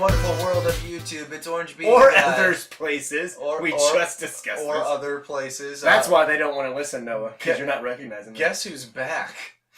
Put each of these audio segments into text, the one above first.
wonderful world of YouTube. It's Orange Bean or Guy. other places. We just discussed or this. other places. That's why they don't want to listen, Noah, because you're not recognizing them. Guess who's back?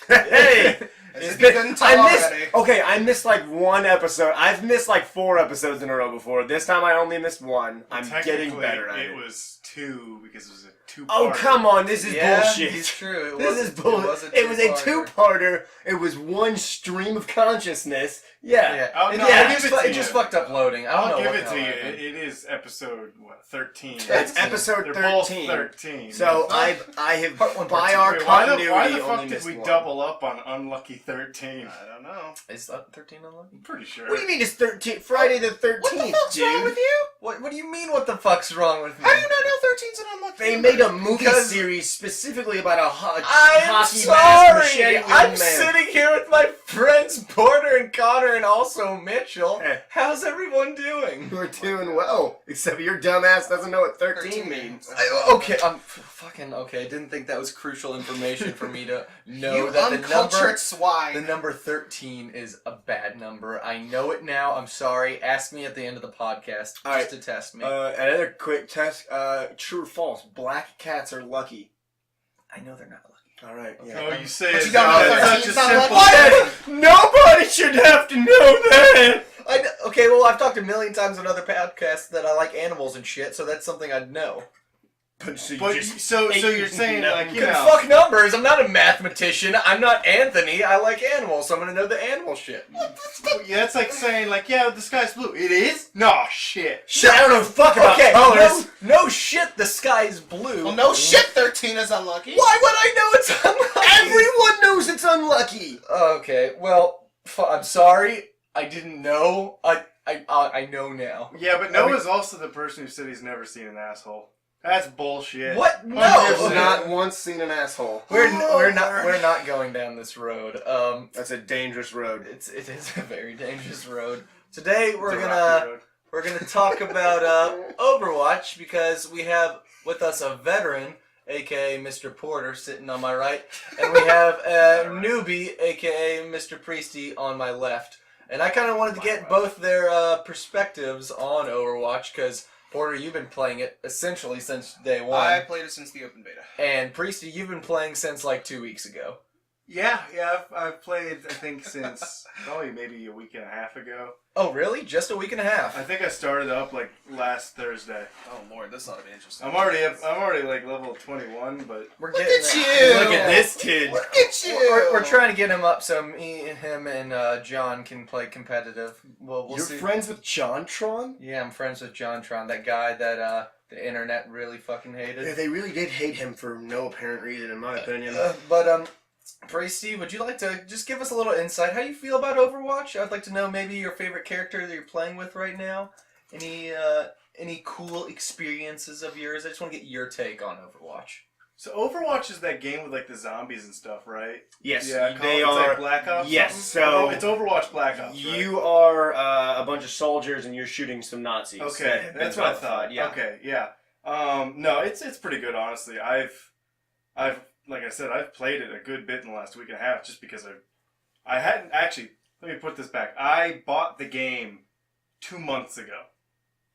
Hey! I missed like one episode. I've missed like 4 episodes in a row before. This time I only missed 1. I'm getting better at it. It was 2 because it was a 2-parter. Oh, come on. This is bullshit. It's true. This is bullshit. It was a 2-parter. It was one stream of consciousness. Yeah. It just fucked up loading. I'll give it to you. It is episode, 13? It's episode 13. They're both 13. So I have, by our continuity, why the fuck did we double up on Unlucky 13? I don't know. Is that 13 unlucky? I'm pretty sure. What do you mean it's 13? Friday the 13th, What the fuck's wrong with you? What do you mean what the fuck's wrong with me? How do you not know 13's an unlucky They number? made a movie series specifically about a hockey mask sorry. machete I'm man. sitting here with my friends Porter and Connor and also Mitchell. How's everyone doing? We're doing well, except your dumbass doesn't know what 13 means. Okay, I'm fucking okay. I didn't think that was crucial information for me to know that the number 13 is a bad number. I know it now. I'm sorry. Ask me at the end of the podcast just to test me. Another quick test. True or false? Black cats are lucky. I know they're not lucky. All right. Yeah. Oh, you say but it's you don't know such a 13's not simple lucky. thing. Nobody should have to know that. Okay, well, I've talked a million times on other podcasts that I like animals and shit, so that's something I'd know. So you're saying like fuck numbers. I'm not a mathematician. I'm not Anthony. I like animals, so I'm gonna know the animal shit. Yeah, that's like saying like, yeah, the sky's blue. It is? No shit. I don't know fuck about colors. No shit. The sky's blue. Well, no shit. 13 is unlucky. Why would I know it's unlucky? Everyone knows it's unlucky. Okay, well, I'm sorry. I didn't know. I know now. Yeah, but Noah's also the person who said he's never seen an asshole. That's bullshit. What? No. I've not once seen an asshole. We're not going down this road. That's a dangerous road. It is a very dangerous road. Today we're gonna talk about Overwatch because we have with us a veteran, aka Mr. Porter, sitting on my right, and we have a newbie, aka Mr. Priesty, on my left. And I kind of wanted to get both their perspectives on Overwatch because. Porter, you've been playing it essentially since day one. I played it since the open beta. And Priesty, you've been playing since like 2 weeks ago. Yeah, I've played, I think, since probably maybe a week and a half ago. Oh, really? Just a week and a half? I think I started up like last Thursday. Oh lord, this ought to be interesting. I'm already like level 21, but We're Look getting at you! Look at this kid. Look at you! We're trying to get him up so him and John can play competitive. Well, we'll You're see. friends with JonTron? Yeah, I'm friends with JonTron, that guy that the internet really fucking hated. Yeah, they really did hate him for no apparent reason, in my opinion. But Priesty, would you like to just give us a little insight? How you feel about Overwatch? I'd like to know maybe your favorite character that you're playing with right now. Any cool experiences of yours? I just want to get your take on Overwatch. So Overwatch is that game with like the zombies and stuff, right? Yes, Yeah, they it's are. like Black Ops. Yes, something? so it's Overwatch Black Ops. You are a bunch of soldiers and you're shooting some Nazis. Okay, that's what I thought. Yeah. Okay, yeah. No, it's pretty good, honestly. I've like I said, I've played it a good bit in the last week and a half, just because I hadn't actually. Let me put this back. I bought the game 2 months ago,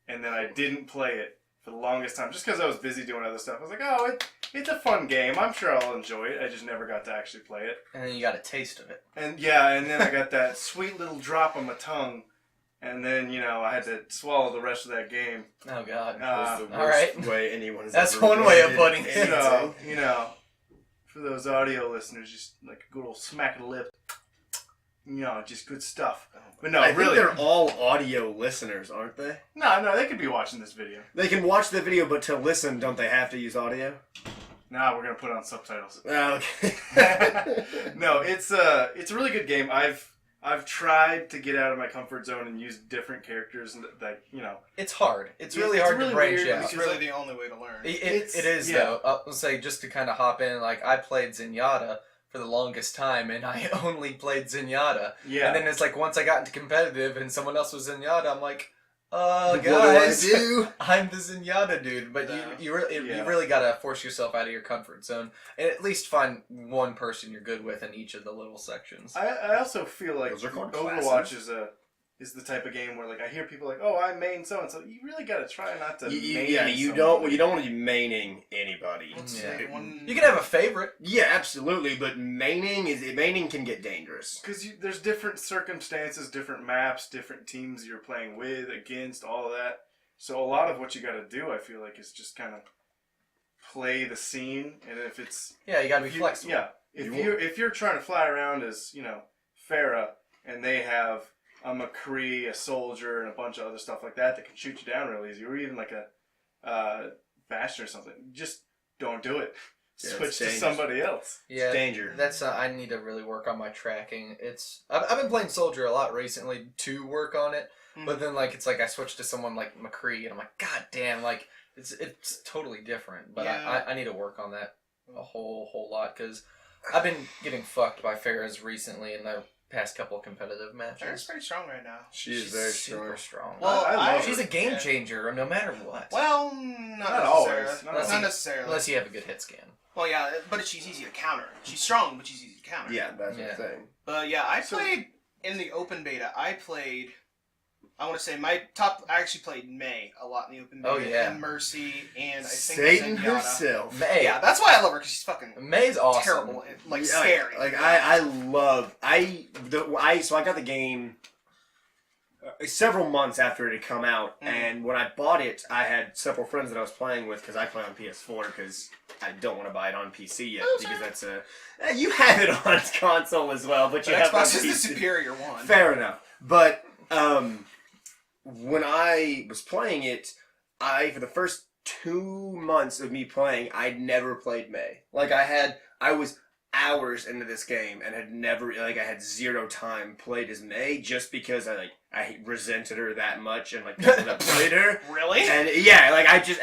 and then I didn't play it for the longest time, just because I was busy doing other stuff. I was like, oh, it's a fun game. I'm sure I'll enjoy it. I just never got to actually play it. And then you got a taste of it. And then I got that sweet little drop on my tongue. And then, I had to swallow the rest of that game. Oh, God. That's the worst all right. way anyone has That's ever one way of played putting it. For those audio listeners, just like a good old smack of the lip. Just good stuff. But no, I really. think they're all audio listeners, aren't they? No, they could be watching this video. They can watch the video, but to listen, don't they have to use audio? Nah, we're going to put on subtitles. Oh, okay. No, it's a really good game. I've tried to get out of my comfort zone and use different characters that. It's hard. It's really hard to branch out. It's really the only way to learn. It is, though. I'll say, just to kind of hop in, like, I played Zenyatta for the longest time, and I only played Zenyatta. Yeah. And then it's like, once I got into competitive and someone else was Zenyatta, I'm like, What guys, do I do? I'm the Zenyatta dude. But you really gotta force yourself out of your comfort zone and at least find one person you're good with in each of the little sections. I also feel like Those are called Overwatch classes. is a is the type of game where like I hear people like, oh, I main so and so. You really gotta try not to. You don't want to be maining anybody. You can have a favorite. Yeah, absolutely, but maining can get dangerous because there's different circumstances, different maps, different teams you're playing with, against, all of that. So a lot of what you got to do, I feel like, is just kind of play the scene, and if it's you got to be flexible. Yeah, if you're trying to fly around as Farah, and they have a McCree, a soldier, and a bunch of other stuff like that can shoot you down real easy, or even like a Bastion or something. Just don't do it. Yeah, Switch to somebody else. Yeah, it's danger. That's I need to really work on my tracking. I've been playing soldier a lot recently to work on it, but then it's like I switched to someone like McCree, and I'm like, God damn, it's totally different. But I need to work on that a whole lot because I've been getting fucked by Farah's recently in the past couple of competitive matches. Farah's pretty strong right now. She's very super strong. Well, she's a game changer no matter what. Well, not always. Not necessarily. Unless you have a good hit scan. Well, yeah, but she's easy to counter. She's strong, but she's easy to counter. Yeah, that's the thing. But yeah, I played in the open beta. I want to say I actually played May a lot in the open beta. Oh, yeah. And Mercy, and I think Satan Zenyatta. herself. May. Yeah, that's why I love her, because she's fucking May's awesome. terrible, scary. So I got the game several months after it had come out, and when I bought it, I had several friends that I was playing with, because I play on PS4, because I don't want to buy it on PC yet, because that's you have it on console as well, but you have Xbox it on is PC. the superior one. Fair enough. But when I was playing it, for the first 2 months of me playing, I'd never played May. I was hours into this game and had never, I had zero time played as May, just because I resented her that much, and people that played her. Really? And yeah,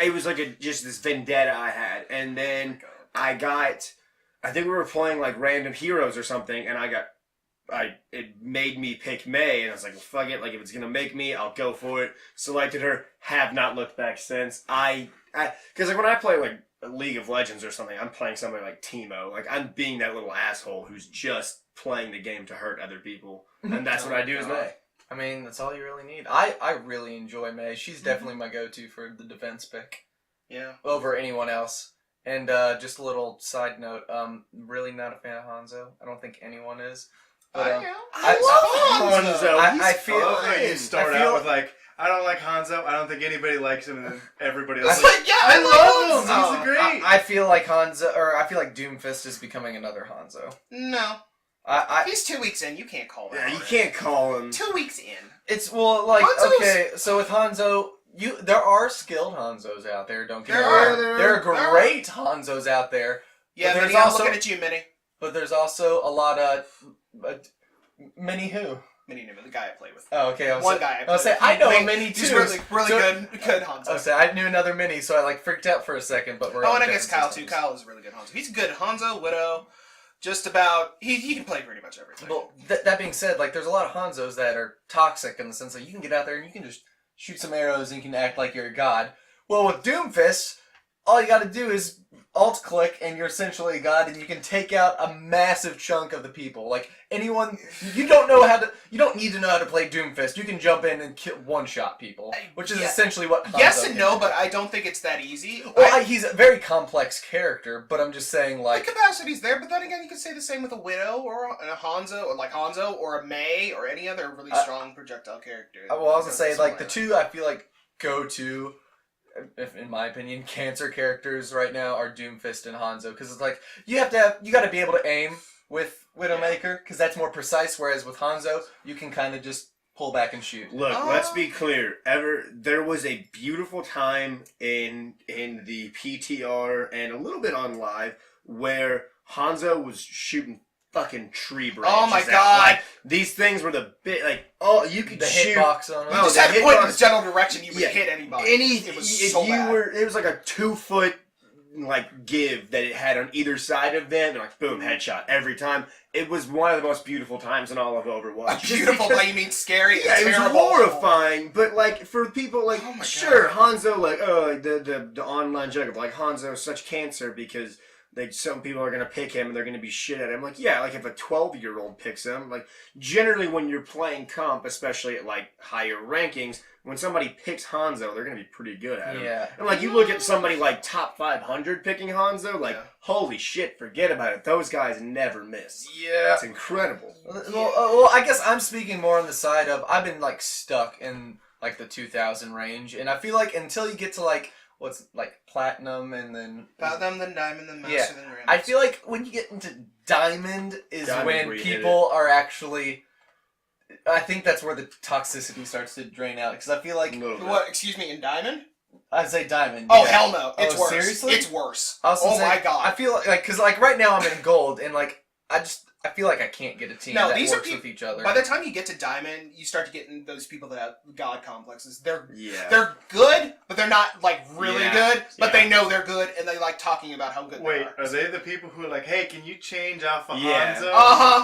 it was just this vendetta I had. And then I think we were playing random heroes or something, and it made me pick May, and I was like, well, fuck it, if it's gonna make me, I'll go for it. Selected her, have not looked back since. Because when I play League of Legends or something, I'm playing somebody like Teemo. I'm being that little asshole who's just playing the game to hurt other people, and that's what I do as May. I mean, that's all you really need. I really enjoy May. She's definitely my go-to for the defense pick. Yeah. Over anyone else. And just a little side note, really not a fan of Hanzo. I don't think anyone is. But, I love Hanzo. I feel you start out with I don't like Hanzo. I don't think anybody likes him, and then everybody else. I love him. He's great. I feel like I feel like Doomfist is becoming another Hanzo. No. He's 2 weeks in. You can't call that. Yeah, you can't call him. 2 weeks in. It's so with Hanzo, there are skilled Hanzos out there. Don't get me wrong. There are great Hanzos out there. Yeah, but Minnie, I'm looking at you, Minnie. But there's also a lot of Minnie who. Minnie Newman, the guy I play with. Oh, okay. I know a Minnie too. He's really good Hanzo. I knew another Minnie, so I freaked out for a second. But and I guess Kyle too. Kyle is a really good Hanzo. He's a good Hanzo, Widow. Just about he can play pretty much everything. Well, that being said, there's a lot of Hanzos that are toxic in the sense that you can get out there and you can just shoot some arrows and you can act like you're a god. Well, with Doomfist, all you got to do is alt click and you're essentially a god, and you can take out a massive chunk of the people. Anyone, you don't need to know how to play Doomfist. You can jump in and one shot people, which is essentially what Hanzo yes and can no, do. but I don't think it's that easy. Well, he's a very complex character, but I'm just saying the capacity's there. But then again, you could say the same with a Widow or a Hanzo or a May or any other really strong projectile character. Well, I was gonna say the two I feel go to. If, in my opinion, cancer characters right now are Doomfist and Hanzo, because it's you got to be able to aim with Widowmaker, because that's more precise. Whereas with Hanzo, you can kind of just pull back and shoot. Look, let's be clear. There was a beautiful time in the PTR and a little bit on live where Hanzo was shooting fucking tree branches. Oh my god! These things were the bit you could the shoot. Hitbox on them. You just had to point in the general direction. You would hit anybody. It was like a 2 foot give that it had on either side of them, and boom, headshot every time. It was one of the most beautiful times in all of Overwatch. Beautiful, you mean scary? Yeah, it was horrifying. But for people sure, God. Hanzo the online joke of Hanzo's such cancer because like some people are gonna pick him and they're gonna be shit at him. Like, yeah, like if a 12-year-old picks him, like generally when you're playing comp, especially at like higher rankings, when somebody picks Hanzo, they're gonna be pretty good at him. Yeah. And like you look at somebody like top 500 picking Hanzo, like holy shit, forget about it. Those guys never miss. Yeah. It's incredible. Well, I guess I'm speaking more on the side of I've been like stuck in like the 2000 range, and I feel like until you get to like what's like platinum and then Platinum, then diamond, then master, then grand. I feel like when you get into diamond is Diamond when where you people are actually. I think that's where the toxicity starts to drain out because I feel like What? Excuse me, in diamond? I'd say diamond. Oh yeah. hell no! It's worse. Seriously? It's worse. Oh my god! I feel like because like right now I'm in gold and like I feel like I can't get a team No, that these are works with each other. By the time you get to diamond, you start to get in those people that have god complexes. They're good, but they're not like really good. But they know they're good, and they like talking about how good they are they the people who are like, hey, can you change off of Yeah. Hanzo?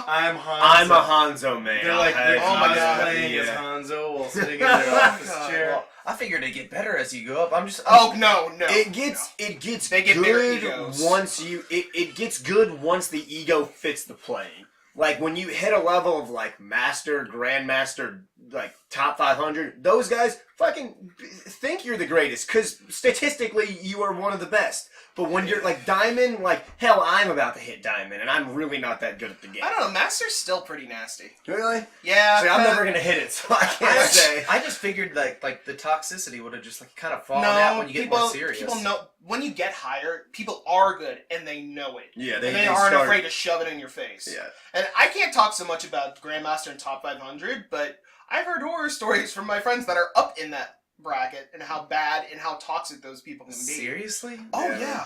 I'm Hanzo. I'm a Hanzo man. They're like, they're oh my god, cosplaying as Hanzo while sitting in their office chair. Well, I figured it'd get better as you go up. I'm just. Oh no! It gets They get bigger good egos. once you. It gets good once the ego fits the playing. Like when you hit a level of like master, grandmaster, like top 500, those guys fucking think you're the greatest because statistically you are one of the best. But when you're like diamond, like hell, I'm about to hit diamond, and I'm really not that good at the game. I don't know. Master's still pretty nasty. Really? Yeah. See, I'm never gonna hit it, so I can't say. I just figured like the toxicity would have just like kind of fallen out when you get more serious. People know when you get higher, people are good and they know it. Yeah, and they aren't afraid to shove it in your face. Yeah. And I can't talk so much about Grandmaster and Top 500, but I've heard horror stories from my friends that are up in that bracket and how bad and how toxic those people can be. Seriously? Oh yeah.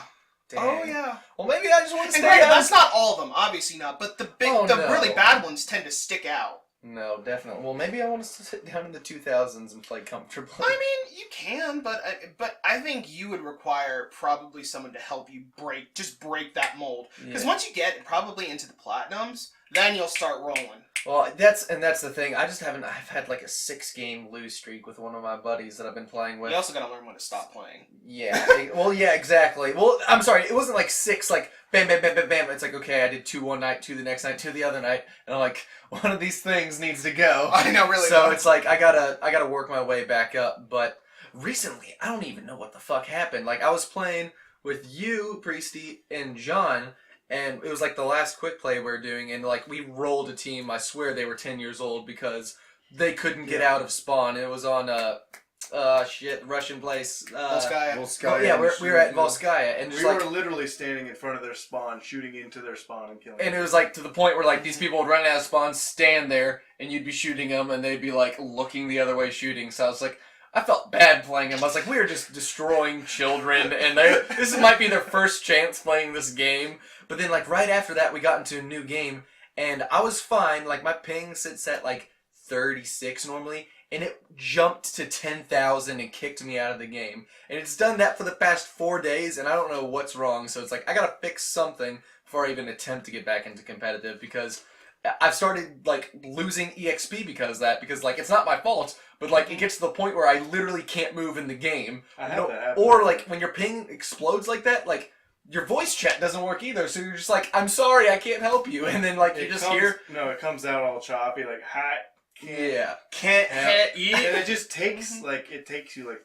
Damn. Oh yeah. Well, maybe I just want to And stay granted, out. that's not all of them, obviously not. But the no. really bad ones tend to stick out. No, definitely. Well, maybe I want to sit down in the 2000s and play comfortably. I mean, you can, but I think you would require probably someone to help you break that mold. Because once you get probably into the platinums, then you'll start rolling. Well, that's the thing. I've had like a 6-game lose streak with one of my buddies that I've been playing with. You also gotta learn when to stop playing. Yeah. Well, yeah, exactly. Well, I'm sorry. It wasn't like 6, like bam, bam, bam, bam, bam. It's like, okay, I did 2 one night, 2 the next night, 2 the other night, and I'm like, one of these things needs to go. I know, really. So it's like I gotta work my way back up. But recently, I don't even know what the fuck happened. Like I was playing with you, Priesty, and John. And it was like the last quick play we were doing, and like we rolled a team. I swear they were 10 years old because they couldn't get out of spawn. It was on Russian place. Volskaya. Yeah, we were at Volskaya, and we were literally standing in front of their spawn, shooting into their spawn and killing them. And it was like to the point where like these people would run out of spawn, stand there, and you'd be shooting them, and they'd be like looking the other way shooting. So I was like, I felt bad playing them. I was like, we were just destroying children, and this might be their first chance playing this game. But then, like, right after that, we got into a new game, and I was fine. Like, my ping sits at, like, 36 normally, and it jumped to 10,000 and kicked me out of the game. And it's done that for the past 4 days, and I don't know what's wrong. So it's like, I gotta fix something before I even attempt to get back into competitive, because I've started, like, losing EXP because of that, because, like, it's not my fault, but, like, it gets to the point where I literally can't move in the game. Or, like, when your ping explodes like that, like, your voice chat doesn't work either, so you're just like, I'm sorry, I can't help you, and then, like, you just hear... No, it comes out all choppy, like, hi, can't help you. And it just takes, like, it takes you, like,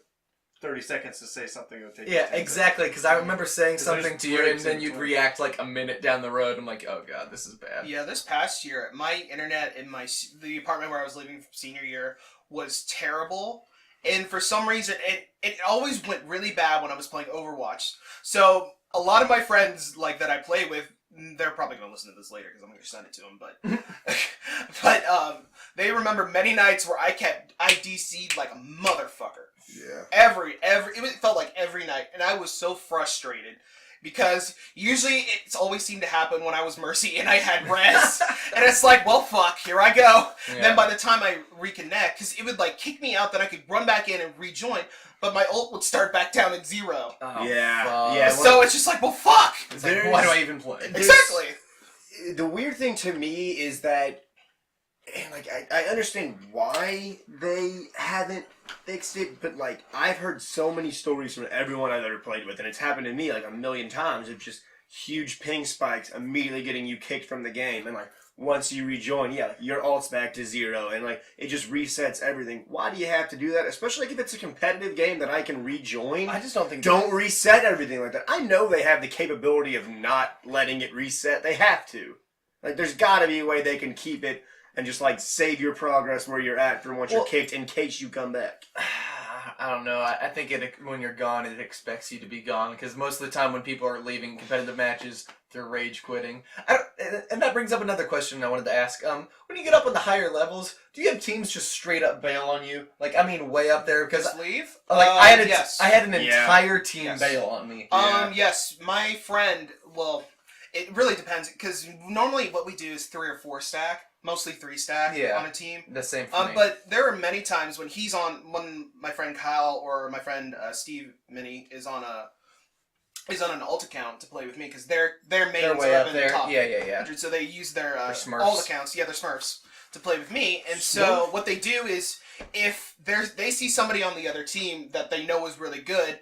30 seconds to say something. It'll take Yeah, exactly, because I remember saying something to you, and then you'd between. react, like, a minute down the road. I'm like, oh, God, this is bad. Yeah, this past year, my internet in the apartment where I was living senior year was terrible. And for some reason, it always went really bad when I was playing Overwatch. So a lot of my friends like that I play with, they're probably going to listen to this later because I'm going to send it to them. But they remember many nights where I DC'd like a motherfucker. Yeah. It felt like every night, and I was so frustrated. Because usually it's always seemed to happen when I was Mercy and I had res. And it's like, well, fuck, here I go. Yeah. Then by the time I reconnect, because it would like kick me out, that I could run back in and rejoin, but my ult would start back down at 0. Oh, yeah. Yeah. So it's just like, well, fuck. It's like, why do I even play? Exactly. The weird thing to me is that, and like, I understand why they haven't fixed it, but like, I've heard so many stories from everyone I've ever played with, and it's happened to me like a million times of just huge ping spikes immediately getting you kicked from the game, and like once you rejoin, your ult's back to 0, and like it just resets everything. Why do you have to do that? Especially like if it's a competitive game that I can rejoin. I just don't think. Don't reset everything like that. I know they have the capability of not letting it reset. They have to. Like there's got to be a way they can keep it and just like save your progress where you're at for once you're kicked in case you come back. I don't know. I think when you're gone, it expects you to be gone because most of the time when people are leaving competitive matches, they're rage quitting. And that brings up another question I wanted to ask. When you get up on the higher levels, do you have teams just straight up bail on you? Like, I mean, way up there because Just leave? like I had an Yeah. entire team Yes. bail on me. Yes, my friend. Well, it really depends because normally what we do is 3 or 4 stack, mostly 3 stack on a team. The same for me. But there are many times when when my friend Kyle or my friend Steve Mini is on an alt account to play with me because their mains They're way are up in there. the top Yeah. 100, so they use their Smurfs. alt accounts. Yeah, they're Smurfs to play with me. And so what they do is if they see somebody on the other team that they know is really good,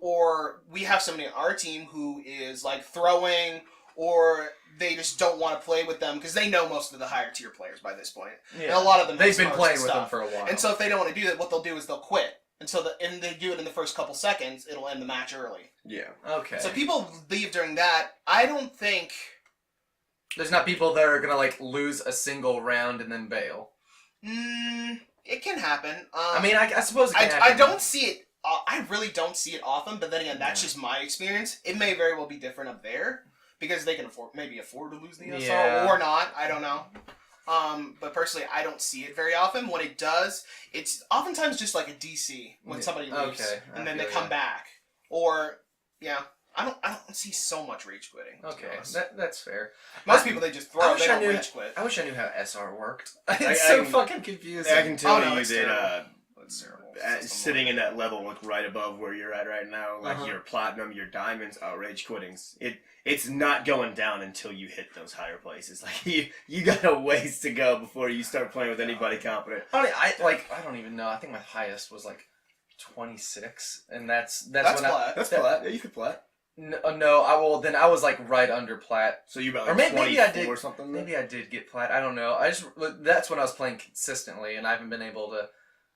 or we have somebody on our team who is like throwing, or they just don't want to play with them because they know most of the higher tier players by this point. Yeah. And a lot of them They've have been Smurfs playing and with them stuff. for a while. And so if they don't want to do that, what they'll do is they'll quit. And so and they do it in the first couple seconds, it'll end the match early. Yeah. Okay. So people leave during that. I don't think... There's not people that are gonna like lose a single round and then bail. It can happen. I mean, I suppose it can happen. I don't see it... I really don't see it often, but then again, that's just my experience. It may very well be different up there, because they can maybe afford to lose the SR, or not, I don't know. But personally, I don't see it very often. When it does, it's oftentimes just like a DC when somebody leaves, and then they come back. Or, I don't see so much rage quitting. Okay, that's fair. Most people, they just throw, they don't rage quit. I wish I knew how SR worked. It's so fucking confusing. I can tell you it's that terrible. It's terrible. sitting in that level, like right above where you're at right now, like your platinum, your diamonds, rage quittings. It's not going down until you hit those higher places. Like you got a ways to go before you start playing with anybody competent. I don't even know. I think my highest was like 26, and that's when plat. That's plat. Yeah, you could plat. No, then I was like right under plat. So you about like or maybe I 24 did or something. Maybe I did get plat. I don't know. That's when I was playing consistently, and I haven't been able to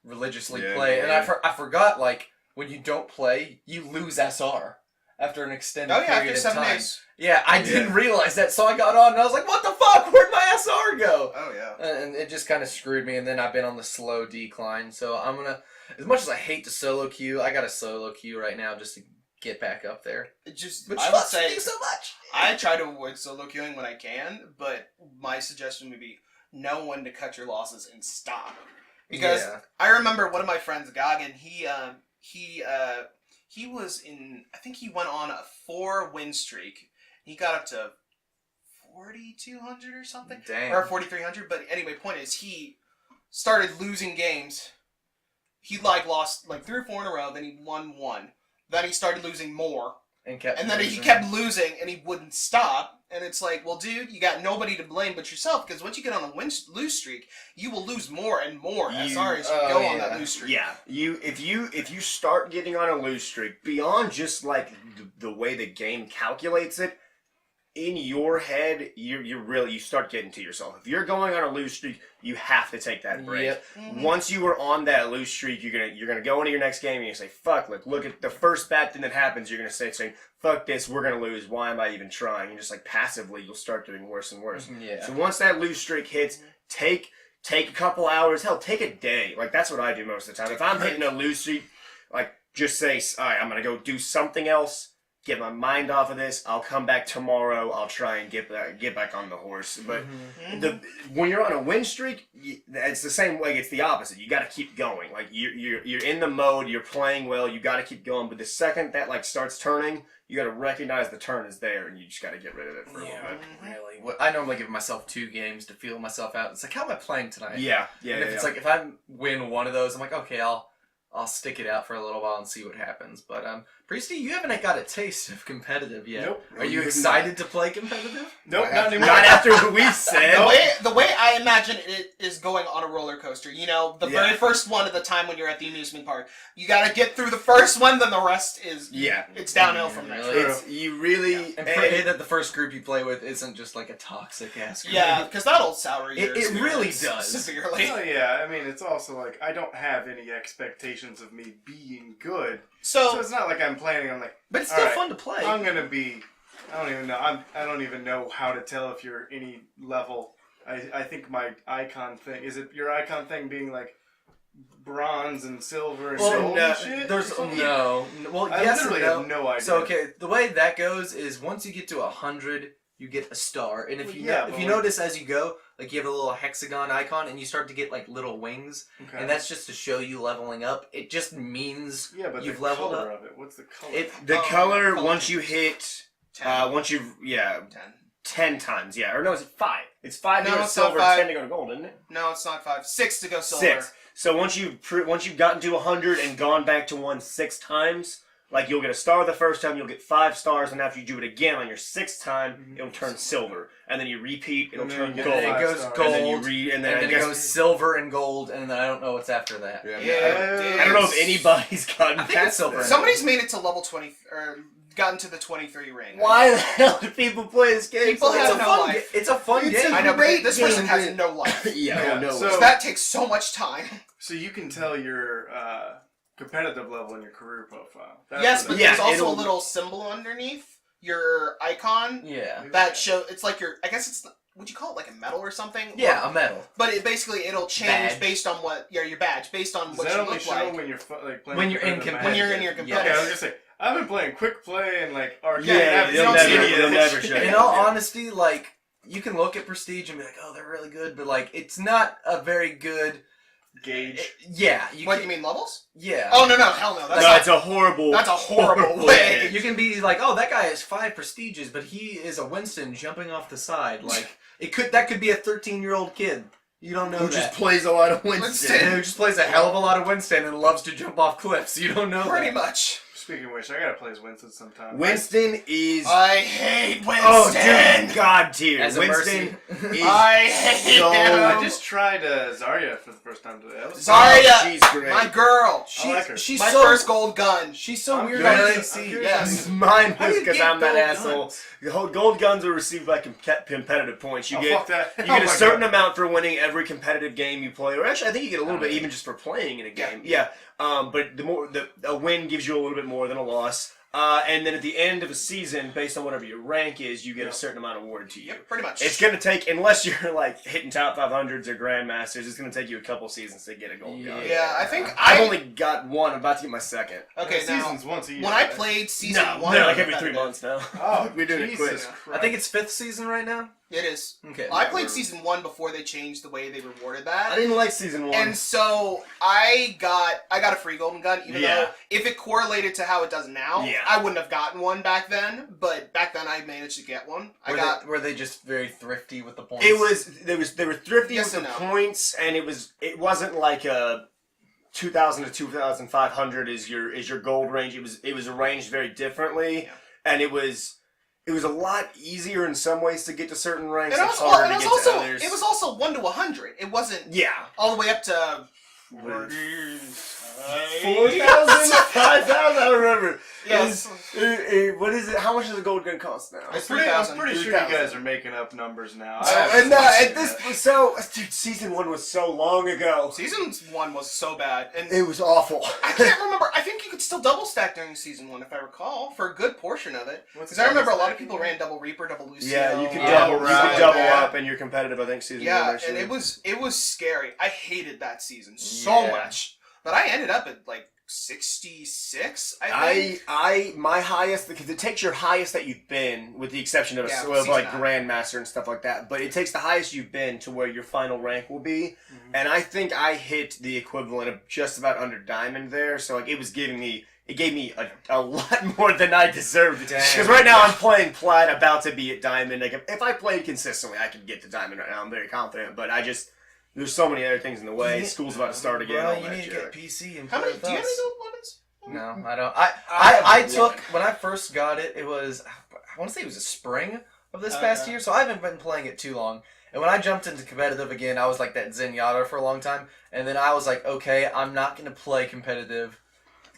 religiously play. And I forgot, like, when you don't play, you lose SR after an extended period of 7 time. days. Yeah, I didn't realize that, so I got on and I was like, what the fuck? Where'd my SR go? Oh, yeah. And it just kind of screwed me, and then I've been on the slow decline. So I'm going to, as much as I hate to solo queue, I got a solo queue right now just to get back up there. Which I would say so much. I try to avoid solo queuing when I can, but my suggestion would be know when to cut your losses and stop. Because I remember one of my friends, Goggin, he was in, I think he went on a 4-win streak. He got up to 4,200 or something. Damn. Or 4,300. But anyway, point is, he started losing games. He lost 3 or 4 in a row, then he won 1. Then he started losing more. And then he kept losing, and he wouldn't stop. And it's like, well, dude, you got nobody to blame but yourself, because once you get on a lose streak, you will lose more and more as you go on that lose streak. Yeah, if you start getting on a lose streak, beyond just like the way the game calculates it, in your head, you start getting to yourself. If you're going on a lose streak, you have to take that break. Yep. Once you are on that lose streak, you're gonna go into your next game and you say, "Fuck!" Look at the first bad thing that happens. You're gonna say, "Fuck this! We're gonna lose. Why am I even trying?" And just like passively, you'll start doing worse and worse. Yeah. So once that lose streak hits, take a couple hours. Hell, take a day. Like that's what I do most of the time. If I'm hitting a lose streak, like just say, "All right, I'm gonna go do something else. Get my mind off of this. I'll come back tomorrow. I'll try and get back on the horse." But when you're on a win streak, it's the same way. It's the opposite. You got to keep going. Like you're in the mode. You're playing well. You got to keep going. But the second that starts turning, you got to recognize the turn is there, and you just got to get rid of it for a little bit. Really. I normally give myself 2 games to feel myself out. It's like, how am I playing tonight? Yeah. And if it's like, if I win one of those, I'm like, okay, I'll I'll stick it out for a little while and see what happens. But Priesty, you haven't got a taste of competitive yet. Nope. Are you excited to play competitive? Nope, not anymore. Not after what we said. The way I imagine it is going on a roller coaster. You know, the very first one at the time when you're at the amusement park. You gotta get through the first one, then the rest is it's downhill from there. Really? You really And pray that the first group you play with isn't just like a toxic ass group. Yeah, because that'll sour your It really experience does. severely. Oh yeah, I mean it's also like I don't have any expectations of me being good, So so it's not like I'm planning on like. But it's still Alright, fun to play. I'm gonna be. I don't even know. I don't even know how to tell if you're any level. I think my icon thing is it your icon thing being like bronze and silver and Well, gold no, and shit. there's no. Well, I yes and literally no. have no idea. So okay, the way that goes is once you get to 100, you get a star, and if Well, you yeah, if but you like- notice as you go, like you have a little hexagon icon, and you start to get like little wings, Okay. and that's just to show you leveling up. It just means yeah, but you've the leveled color up. of it. What's the color? the Oh, color color once you changes. hit 10. once you 10. 10 times, or no, it's 5. It's 5 to No, go to it's not silver, 5. 10 to go to gold, isn't it? No, it's not 5. 6 to go silver. 6. So once you've gotten to 100 and gone back to 1 6 times, like you'll get a star the first time, you'll get 5 stars, and after you do it again on your 6th time, it'll turn silver, and then you repeat, it'll And then turn you get gold, and then it goes stars. gold, and then you and then it goes silver and gold, and then I don't know what's after that. I don't know if anybody's gotten I think it's past silver. that. Somebody's made it to level 20 or gotten to the 23 ring. Why the hell do people play this game? People It's have a no fun. life. It's a fun It's game. I know, but great this person game, has dude. no life. Yeah, no. So- So that takes so much time. So you can tell your competitive level in your career profile. That's Yes, what but it Yeah, there's also a it'll- little symbol underneath your icon Yeah. that show. It's like your. I guess it's. Would you call it like a medal or something? Yeah, a medal. But it basically it'll change Badge. based on what your badge based on Does what that you only look show like. when you're like playing When you're in competitive When you're matches? in your Yeah. Okay, competitive. I was gonna say I've been playing quick play and like arcade. Yeah, and they'll I've never- seen it. they'll never show In you. all honesty, like you can look at Prestige and be like, "Oh, they're really good," but like it's not a very good Gauge. Yeah, What do can, you mean levels? Yeah. Oh no, hell no. That's No, not, it's a horrible. that's a horrible way. You can be like, "Oh, that guy has 5 prestiges, but he is a Winston jumping off the side." Like that could be a 13-year-old kid. You don't know Who that. just plays a lot of Winston. Who just plays a hell of a lot of Winston and loves to jump off cliffs. You don't know Pretty that. much. Speaking of which, I gotta play as Winston sometime. Winston is. I hate Winston. Oh, dude, God tier. As a Winston mercy. is. I hate so- him. I just tried Zarya for the first time today. That was Zarya, she's great. my girl. I like her. She's My so first gold gun. she's so I'm weird curious- on I'm PC. curious Yes. Mine How do was you because get I'm that gold asshole. guns? Gold guns are received by competitive points. You Oh, get fuck that. you Oh get a my certain God. amount for winning every competitive game you play, or actually, I think you get a little bit even just for playing in a game. Yeah. But a win gives you a little bit more than a loss. And then at the end of a season, based on whatever your rank is, you get a certain amount awarded to you. Yep, pretty much. It's going to take, unless you're like hitting top 500s or grandmasters, it's going to take you a couple seasons to get a gold gun. Yeah, I think I've only got one. I'm about to get my second. Okay, now seasons once a year. when I right? played season No, 1, they're like every 3 months now. Oh, We're doing it quick. Jesus Christ. I think it's 5th season right now. it is. Okay. I played season 1 before they changed the way they rewarded that. I didn't like season 1. And so I got a free golden gun, even Yeah. though if it correlated to how it does now, Yeah. I wouldn't have gotten one back then. But back then I managed to get one. Were they just very thrifty with the points? They were thrifty Yes with the and no. points, and it wasn't like a 2,000 to 2,500 is your gold range. It was arranged very differently, Yeah. and it was a lot easier in some ways to get to certain ranks. And It's harder it to was get also to others. it was also 1 to 100. It wasn't yeah. all the way up to 4,000, 5,000. I don't remember. Yes. What is it? How much does a gold gun cost now? It's I'm 3,000. pretty sure you guys are making up numbers now. And at this, dude, season 1 was so long ago. Season 1 was so bad, and It was awful. I can't remember. I think you could still double stack during season 1, if I recall, for a good portion of it. What's Because I remember a lot of double people ran double Reaper, double Lucio. Yeah, you can Oh, double. right. You can double Yeah. up, and you're competitive. I think season 1. Yeah, Actually. and it was scary. I hated that season so Yeah. much, but I ended up at like 66. I think. My highest, because it takes your highest that you've been, with the exception of Yeah, of like season Grandmaster and stuff like that. But it takes the highest you've been to where your final rank will be, and I think I hit the equivalent of just about under Diamond there. So like it gave me a lot more than I deserved. Dang. Because right now I'm playing Plat, about to be at Diamond. Like if I played consistently, I could get to Diamond right now. I'm very confident, but there's so many other things in the way. School's about to start again. Bro, all you that need to jazz. get PC and How play many? with Do you have any us. gold weapons? No, I don't. I have took one. when I first got it. It was I want to say it was a spring of this Okay. past year, so I haven't been playing it too long. And when I jumped into competitive again, I was like that Zenyatta for a long time, and then I was like, okay, I'm not gonna play competitive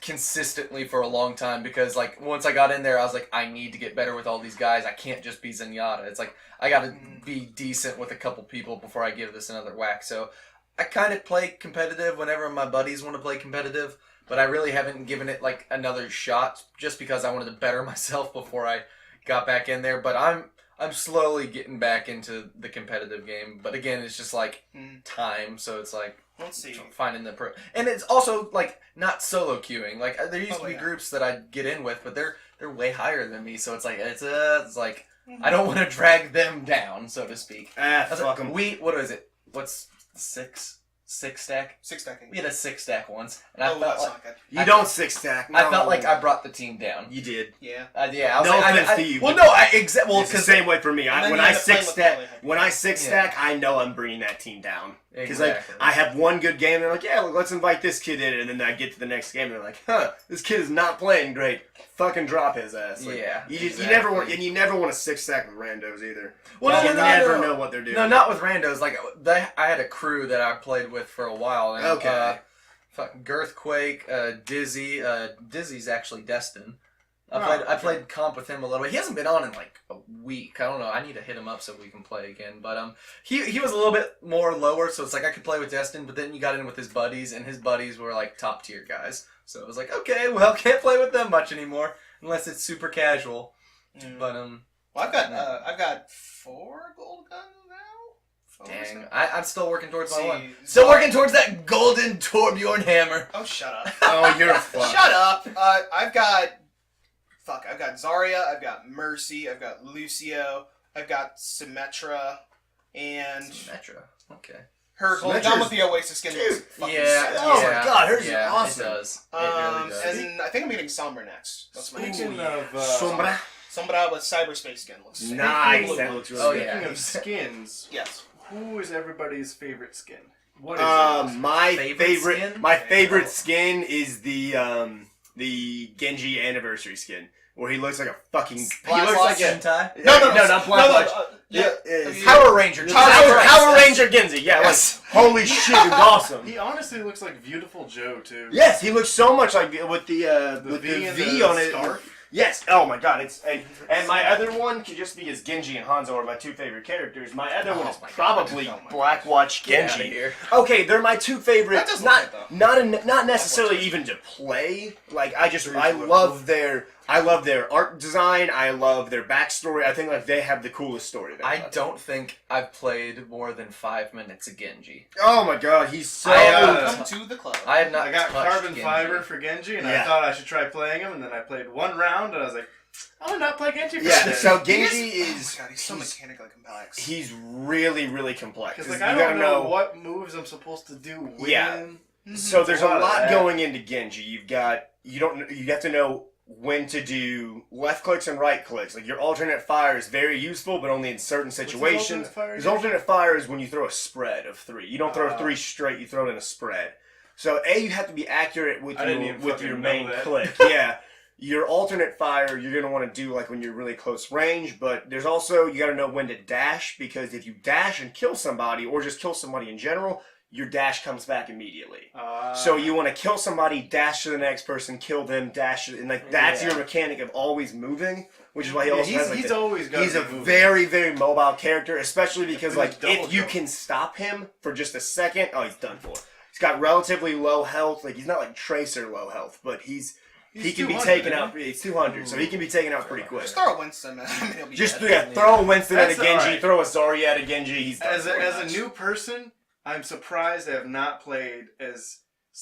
consistently for a long time because like once I got in there, I was like, I need to get better with all these guys. I can't just be Zenyatta. It's like I got to be decent with a couple people before I give this another whack. So I kind of play competitive whenever my buddies want to play competitive. But I really haven't given it like another shot just because I wanted to better myself before I got back in there. But I'm slowly getting back into the competitive game. But again, it's just like time. So it's like Let's see. finding the pro. And it's also like not solo queuing. Like there used to be yeah. groups that I'd get in with, but they're way higher than me. So it's like it's like I don't want to drag them down, so to speak. Fuck 'em. What is it? What's six stack? 6 stacking. We had a 6 stack once, and I Oh, felt that's like not good. You don't 6-stack. I felt like I brought the team down. You did. Yeah. Yeah, I was No like, offense to you, Well, but no, Well, it's the because same way for me. And then When you I had to play with 6-stack, Molly. when I 6-stack, I know I'm bringing that team down. Because Exactly. like I have one good game, and they're like, yeah, let's invite this kid in, and then I get to the next game, and they're like, huh, this kid is not playing great. Fucking drop his ass. Like, Yeah, you exactly. never want, and you never want to 6-stack with randos either. Well, you no, never no. know what they're doing. No, not with randos. Like I had a crew that I played with for a while. And, Okay. fucking Girthquake, Dizzy. Dizzy's actually Destin. I Oh, played comp with him a little bit. He hasn't been on in like a week. I don't know. I need to hit him up so we can play again. But he was a little bit more lower, so it's like I could play with Destin. But then you got in with his buddies, and his buddies were like top tier guys. So it was like, okay, well, can't play with them much anymore unless it's super casual. But Well, I've got 4 gold guns now. 4 dang, so- I'm still working towards my See, one. Still working towards that golden Torbjorn hammer. Oh, shut up. Oh, you're a fuck. Shut up. I've got Zarya, I've got Mercy, I've got Lucio, I've got Symmetra, and Symmetra. Okay. her gold Symmetra's- gun with the Oasis skin looks Dude, fucking Yeah. sick. Oh my God, hers is yeah, awesome. It does. It really does. And I think I'm getting Sombra next. That's my next Speaking one. of Sombra. Sombra with cyberspace skin looks sick. Nice. Speaking That of- looks really Oh, good. yeah. Speaking of skins, Yes. who is everybody's favorite skin? What is it? My Favorite favorite skin? skin is the Genji anniversary skin, where he looks like a fucking. He Black looks like a. Sentai? No, not Black Watch. Yeah. it's- Power Ranger. Power Ranger Genji. Yeah, Yes. like holy shit, it's awesome. He honestly looks like Beautiful Joe too. Yes, he looks so much like with the V and V the on it. scarf. Yes. Oh my God. It's and my other one could just be as Genji and Hanzo are my 2 favorite characters. My other one is my God. probably Oh my Black Watch Get outta Genji. here. Okay, they're my 2 favorite. That does look good, Not necessarily even to play. Like I love their art design. I love their backstory. I think like they have the coolest story. There. I don't think I've played more than 5 minutes of Genji. Oh my God, he's so. Welcome to the club. I have not. I got touched carbon Genji. fiber for Genji, and Yeah. I thought I should try playing him, and then I played 1 round, and I was like, I'm gonna not play Genji for Yeah. today. So He Genji is- is. Oh my God, he's so mechanically complex. He's really, really complex. Because 'Cause like I you don't gotta know what moves I'm supposed to do when. Yeah. So there's a Lot of lot that. going into Genji. You have to know when to do left clicks and right clicks. Like your alternate fire is very useful, but only in certain situations. alternate fire His again? alternate fire is when you throw a spread of 3. You don't throw 3 straight. You throw it in a spread. So you have to be accurate with I didn't even your fucking main know that. click. Yeah. Your alternate fire, you're going to want to do like when you're really close range, but there's also, you got to know when to dash, because if you dash and kill somebody, or just kill somebody in general, your dash comes back immediately. So you want to kill somebody, dash to the next person, kill them, dash, and like that's your mechanic of always moving, which is why he also has like he's always got. he's a very, very mobile character, especially because With like his double if you jump. can stop him for just a second, oh, he's done for. He's got relatively low health. Like he's not like Tracer low health, but he can be 200, taken isn't out. He's 200, so he can be taken out pretty quick. Just throw a Winston, man. He'll be Just dead. throw a Winston at a That's Genji, alright. throw a Zarya at a Genji. He's done As for. a new person, I'm surprised I have not played as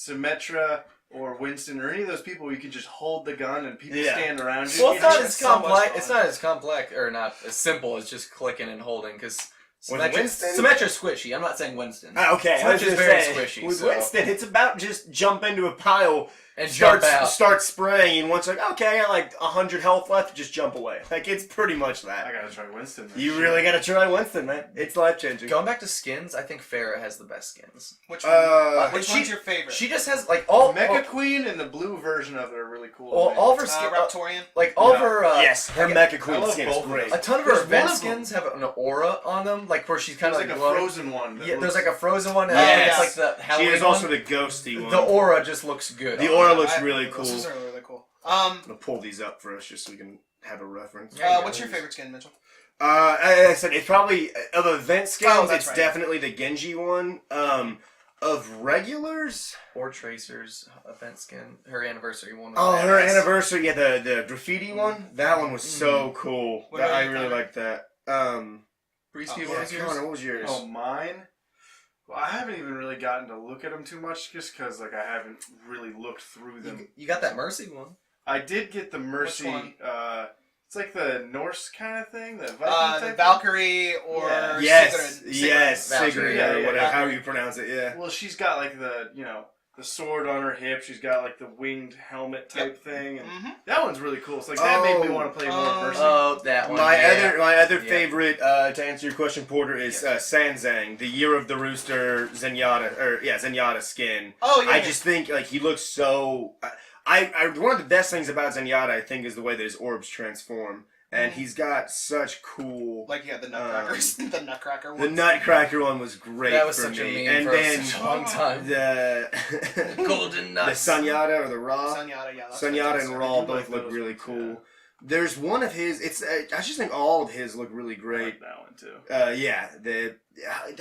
Symmetra or Winston or any of those people where you can just hold the gun and people Yeah. stand around you. Well, it's not as so much complex. fun. It's not as complex, or not as simple as just clicking and holding. Because Winston? Symmetra's squishy. I'm not saying Winston. Okay, I was Switch is gonna very say, squishy, With so- Winston, it's about just jump into a pile And jump out. Start spraying, and once like, okay, I got like 100 health left, just jump away. Like, it's pretty much that. I gotta try Winston. You really gotta try Winston, man. It's life-changing. Going back to skins, I think Farrah has the best skins. Which one? Which she- one's your favorite? She just has like all Mecha Queen and the blue version of it are really cool. all of her skins, Raptorian? like all of her. Yes, her Mecha Queen love skin is both of great. those. A ton of There's her event one of them. skins have an aura on them, like where she's kind There's of like a glowing. frozen one. Yeah, there's like a frozen one. And Yes. it's like the She Halloween is also one. the ghosty one. The aura just looks good. The on aura her. looks really cool. Those are really cool. I'm gonna pull these up for us just so we can have a reference. What's your favorite skin, Mitchell? I said it's probably of event skins. Oh, that's it's right. definitely the Genji one. Of regulars, Or Tracer's event skin, her anniversary one. oh, was her badass. anniversary, yeah, the graffiti one. That one was so cool. What about I you, really Connor? liked that. Breezy, Oh, what Yeah, was yours? Connor, what was yours? Oh, mine? Well, I haven't even really gotten to look at them too much just because like, I haven't really looked through them. You got that Mercy one. I did get the Mercy. one? It's like the Norse kind of thing. The Viking The type Valkyrie or Yeah. Yes, Sigrid. yes, Valkyrie. Sigrid, Yeah, or yeah, whatever, yeah. however you pronounce it, yeah. Well, she's got like the the sword on her hip. She's got like the winged helmet type thing, and Mm-hmm. that one's really cool. So like that made me Oh. want to play more Mercy. Oh, that one. My yeah. other Yeah. favorite, to answer your question, Porter, is Sanzang, the Year of the Rooster Zenyatta skin. Oh, yeah. I just think like he looks so. I one of the best things about Zenyatta, I think, is the way that his orbs transform, and he's got such cool. Like, yeah, the Nutcrackers. the Nutcracker The one. Nutcracker one was great. That was for such a me. meme and for then such a long time. the Golden the nuts. Sunyata or the Raw. Sunyata, yeah. that's Sunyata fantastic. and Raw do both like look those really ones, cool. yeah. There's one of his. It's I just think all of his look really I great. like that one too. Yeah,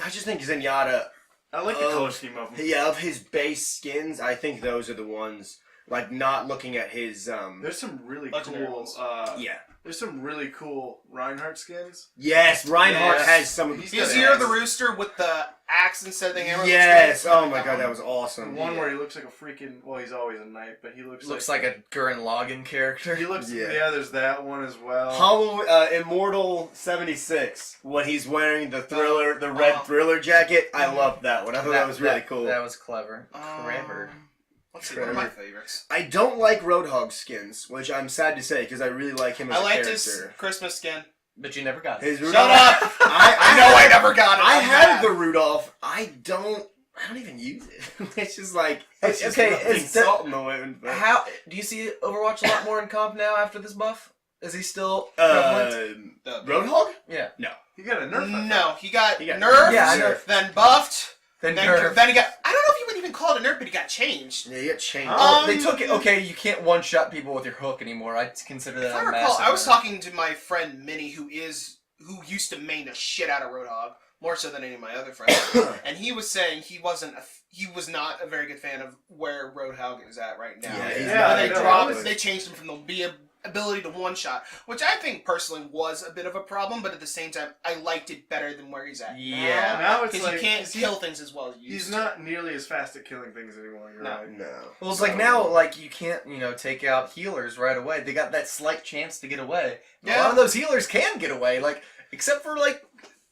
I just think Zenyatta. I like the color scheme of them. Yeah, of his base skins, I think those are the ones. Like not looking at his. There's some really Legendary cool. ones. Yeah. There's some really cool Reinhardt skins. Yes, Reinhardt Yes. has some. He's He's got Year of the axe. Rooster with the axe instead of the hammer. Yes. looks great. Oh my god, that was The awesome. one where he looks like a freaking. Well, he's always a knight, but he Looks like a Gurren Lagann character. He looks. Yeah. Yeah. There's that one as well. Immortal 76 when he's wearing the Thriller, the red Thriller jacket. I loved that one. I thought that was really cool. That was clever. Clever. Let's see, what are my favorites? I don't like Roadhog skins, which I'm sad to say because I really like him as I a liked character. his Christmas skin. But you never got it. His Shut Rudolph- up! I know I never got it. I I'm had mad. the Rudolph. I don't even use it. It's just like it's just Okay, rubbing it's the- salt in the wind. but- How do you see Overwatch a lot more in comp now after this buff? Is he still prevalent? Roadhog? Yeah. He got a nerf. I No, thought. he got He got nerfed, Yeah, I know. then buffed, Then then nerf. he got. I don't know if you would even call it a nerf, but he got changed. Yeah, you got changed. Oh, they took it. Okay, you can't one shot people with your hook anymore. I consider If that I a recall, massive. I was nerf. talking to my friend Minnie, who used to main the shit out of Roadhog, more so than any of my other friends, and he was saying he was not a very good fan of where Roadhog is at right now. Yeah, he's Yeah, they no, dropped. really. They changed him from the ability to one shot, which I think personally was a bit of a problem, but at the same time, I liked it better than where he's at. Yeah. Now it's Because like you can't 'cause kill things as well as you He's used not nearly as fast at killing things anymore. You're No. right. No. Well, it's like now, like you can't, take out healers right away. They got that slight chance to get away. Yeah. A lot of those healers can get away, like except for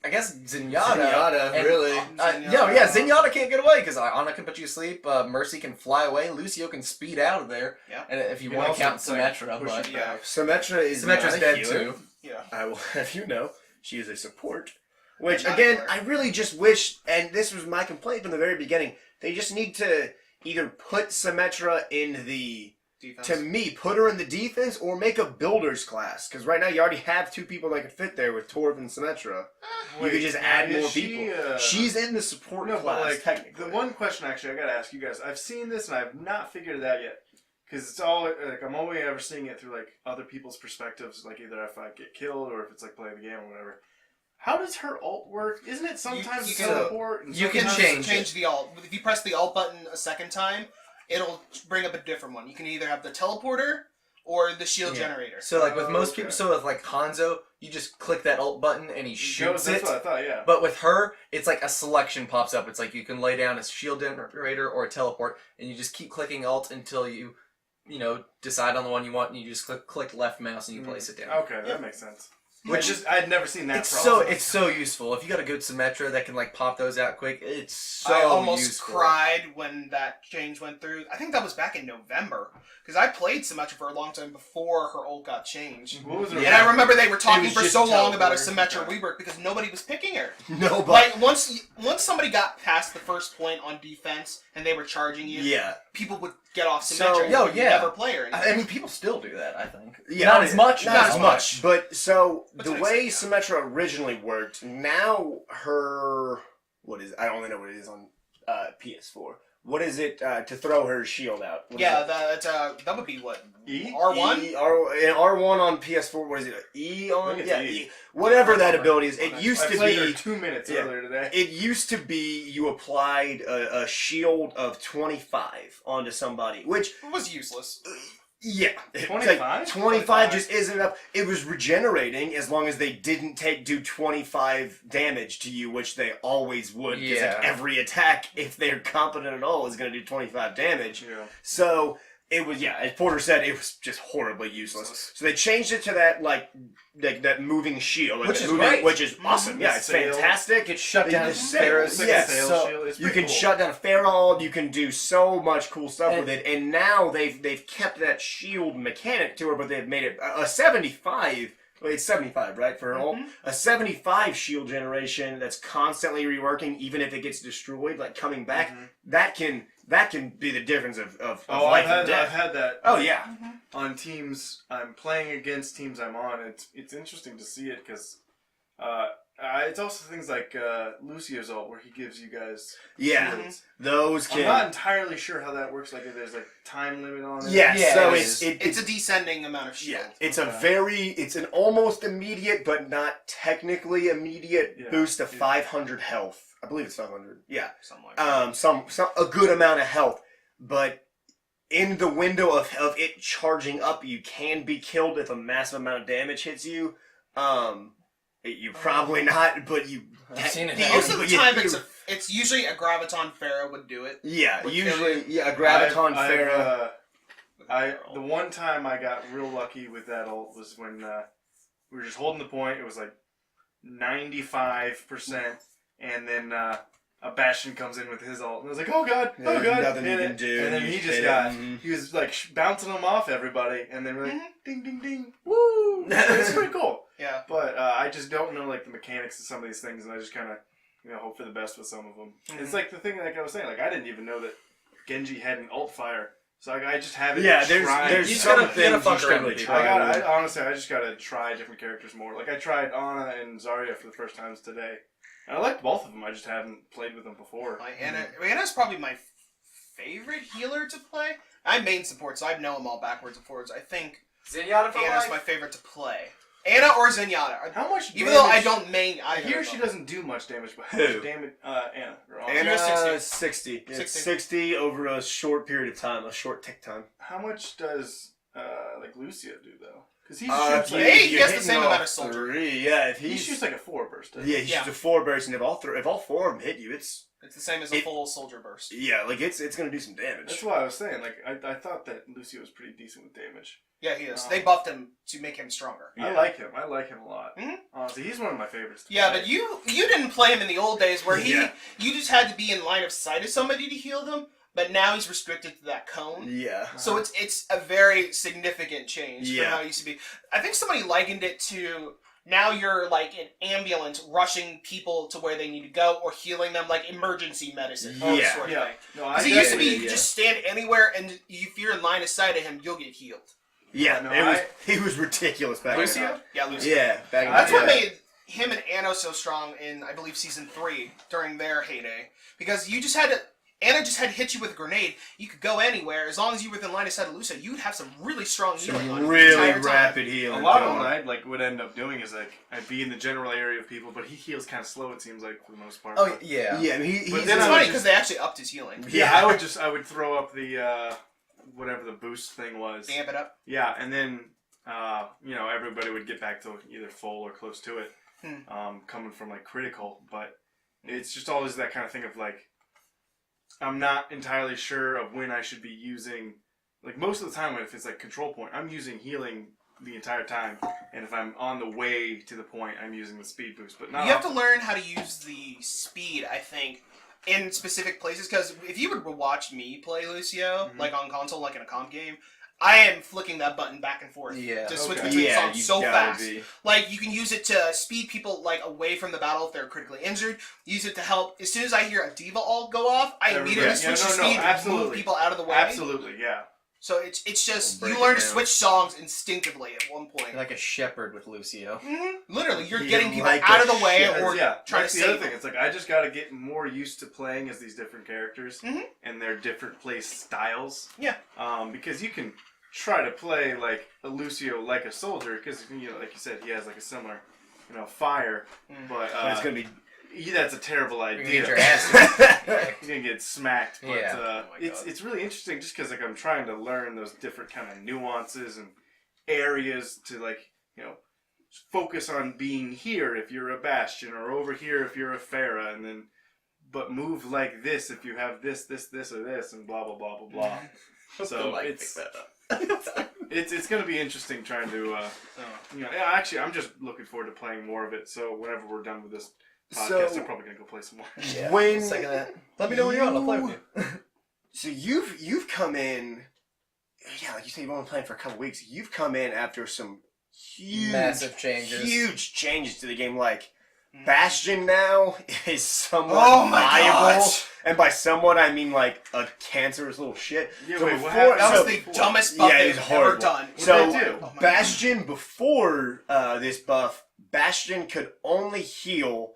I guess Zenyatta. Zenyatta, and, really. Zenyatta can't get away because Ana can put you to sleep. Mercy can fly away. Lucio can speed out of there. Yeah. And if you You want can to count also, like, Symmetra, push but it Yeah. back. Symmetra is Symmetra's not a dead healer. too. Yeah. I will have you know, she is a support. Which, Not again, anymore. I really just wish, and this was my complaint from the very beginning, they just need to either put Symmetra in the, Defense. to me, put her in the defense or make a builder's class. Because right now you already have two people that could fit there with Torv and Symmetra. You could just add is more she, people. She's in the support No, but class, like technically. the one question actually I gotta ask you guys. I've seen this and I've not figured it out yet because it's all like I'm only ever seeing it through like other people's perspectives, like either if I get killed or if it's like playing the game or whatever. How does her ult work? Isn't it sometimes you a can- teleport? And you can sometimes- change the alt. If you press the alt button a second time, it'll bring up a different one. You can either have the teleporter or the shield Yeah. generator. So like with most Okay. people, so with like Hanzo, you just click that ult button and he shoots That's it. what I thought. Yeah. But with her, it's like a selection pops up. It's like you can lay down a shield generator or a teleport, and you just keep clicking alt until you decide on the one you want, and you just click left mouse and you place it down. Okay, that makes sense. I'd never seen that. It's so useful. If you got a good Symmetra that can like pop those out quick, it's so I almost useful. cried when that change went through. I think that was back in November. Because I played Symmetra for a long time before her ult got changed. What was it? And I remember they were talking was for just so long about a teleport. Symmetra rework because nobody was picking her. Nobody. Like, once somebody got past the first point on defense and they were charging you, Yeah. people would get off So- Symmetra and Yo, would yeah. never play her anymore. I mean, people still do that. I think. Yeah, Not as much. Not as much. But so But the to an way extent, Symmetra originally worked, now her I don't really know what it is on PS4. What is it to throw her shield out? What is Yeah, it? that would be what? E? R1? R1 on PS4. What is it? E on? I think it's Yeah, E. Whatever that ability is. It used I to played her be. 2 minutes Yeah. earlier today. It used to be you applied a shield of 25 onto somebody, which It was useless. yeah, 25? 25 just isn't enough. It was regenerating as long as they didn't do 25 damage to you, which they always would. Because Yeah. like every attack, if they're competent at all, is going to do 25 damage. Yeah. So it was, yeah, as Porter said, it was just horribly useless. So they changed it to that like that moving shield, like Which that is moving- great. which is awesome. Yeah, The it's sail. fantastic. It shut down It's Pharaoh's. like a yeah, sail so shield. It's you pretty can cool. shut down a Pharaoh. You can do so much cool stuff And- with it. And now they've kept that shield mechanic to her, but they've made it a 75. Well, it's 75, right? For an ult. A 75 shield generation that's constantly reworking, even if it gets destroyed, like coming back. That can be the difference of Oh, life and I've death. had that. Oh yeah. On teams I'm playing against, teams I'm on. It's interesting to see it because it's also things like Lucio's ult where he gives you guys Yeah. shields. Those I'm can. not entirely sure how that works. Like if there's like time limit on it. Yeah, Yeah, so it it's is. It's a descending amount of shield. yeah, it's it's an almost immediate, but not technically immediate Yeah. boost of 500 health. I believe it's 500. Yeah, Something like that. some a good amount of health, but in the window of it charging up, you can be killed if a massive amount of damage hits you. You probably not, but you. I've seen it you- happen. Most of the you- time, you- it's usually a Graviton Pharaoh would do it. yeah, would usually kill yeah, a graviton I've, Pharaoh. the one time I got real lucky with that ult was when we were just holding the point. It was like 95%, and then a Bastion comes in with his ult, and I was like, "Oh god, oh There's god!" nothing you and can do. And then You he hit just it. got Mhm. he was like bouncing them off everybody, and then we're like, Mhm. "Ding, ding, ding, woo!" It's pretty cool. Yeah. But I just don't know like the mechanics of some of these things, and I just kind of hope for the best with some of them. It's like the thing like I was saying, like I didn't even know that Genji had an ult fire, so I just haven't. Yeah, tried. there's You some gotta- you gotta things fuck you should around really with try. honestly, I just gotta try different characters more. Like I tried Ana and Zarya for the first times today. And I liked both of them. I just haven't played with them before. Anna's probably my favorite healer to play. I'm main support, so I know them all backwards and forwards. I think Zenyatta for Anna's life. my favorite to play. Anna or Zenyatta. How much? Even though I damage- don't main I either. hear of she them. doesn't do much damage, but how Who? much damage? Anna. Or Ana. And You're 60. 60. It's 60. 60 over a short period of time, a short tick time. How much does like Lucio do though? Because he Uh, shoots if like you- Hey, if he you're gets the hitting same all amount of soldier. 3, yeah, if he shoots like a 4 burst. doesn't he? yeah, he's Yeah. just a 4 burst, and if all 4 of them hit you, it's It's the same as a full soldier burst. yeah, like it's gonna do some damage. That's why I was saying. Like I thought that Lucio was pretty decent with damage. Yeah, he is. Oh. They buffed him to make him stronger. I like him. I like him a lot. Mhm. Honestly, he's one of my favorites. to Yeah, play. but you didn't play him in the old days where Yeah. you just had to be in line of sight of somebody to heal them, but now he's restricted to that cone. Yeah. So it's a very significant change Yeah. from how it used to be. I think somebody likened it to now you're like an ambulance rushing people to where they need to go or healing them like emergency medicine. Yeah. Sort of Yeah. thing. No, I Because it used to be definitely- you could just stand anywhere and if you're in line of sight of him, you'll get healed. Yeah, No, he was ridiculous back Lucio? then. Yeah, Lucio. Yeah, back in That's the what day. made him and Anno so strong in, I believe, season 3 during their heyday. Because you just had to. Anna just had to hit you with a grenade. You could go anywhere as long as you were within line of sight of Lucio. You'd have some really strong healing on you the Really entire time. rapid A healing. lot of what I would end up doing is like I'd be in the general area of people, but he heals kind of slow. It seems like for the most part. Oh yeah. Yeah, But he's then It's I would funny just- because they actually upped his healing. Yeah, I would throw up the whatever the boost thing was. Amp it up. Yeah, and then everybody would get back to either full or close to it, coming from like critical. But it's just always that kind of thing of like I'm not entirely sure of when I should be using. Like most of the time, if it's like control point, I'm using healing the entire time, and if I'm on the way to the point, I'm using the speed boost. But not You have to learn how to use the speed, I think, in specific places. Because if you would watch me play Lucio, like on console, like in a comp game, I am flicking that button back and forth to switch between songs so fast. Like, you can use it to speed people like away from the battle if they're critically injured. Use it to help. As soon as I hear a diva ult go off, I immediately switch to speed and move people out of the way. Absolutely, yeah. So it's just you learn to switch songs instinctively at one point. You're like a shepherd with Lucio. Mm-hmm. Literally, you're getting people out of the way or trying to save the other them. thing. It's like I just got to get more used to playing as these different characters and their different play styles. Yeah. Because you can try to play like a Lucio like a soldier because like you said, he has like a similar fire, but it's gonna be. That's a terrible idea. You get your ass. He's gonna get smacked. But Yeah. it's really interesting just because like I'm trying to learn those different kind of nuances and areas to like focus on being here if you're a Bastion or over here if you're a Pharah, and then but move like this if you have this or this and blah blah blah blah blah. So it's gonna be interesting trying to actually I'm just looking forward to playing more of it. So whenever we're done with this podcast, I'm probably gonna go play some more. Yeah. When Second that. Let me know when you're on. I'll play with you. So you've come in, like you said, you've only playing for a couple weeks. You've come in after some Massive changes to the game. Like Bastion now is somewhat viable, and by somewhat I mean like a cancerous little shit. Yeah, so wait, before, That was the dumbest buff they've ever done. So What'd they do? Bastion before this buff, Bastion could only heal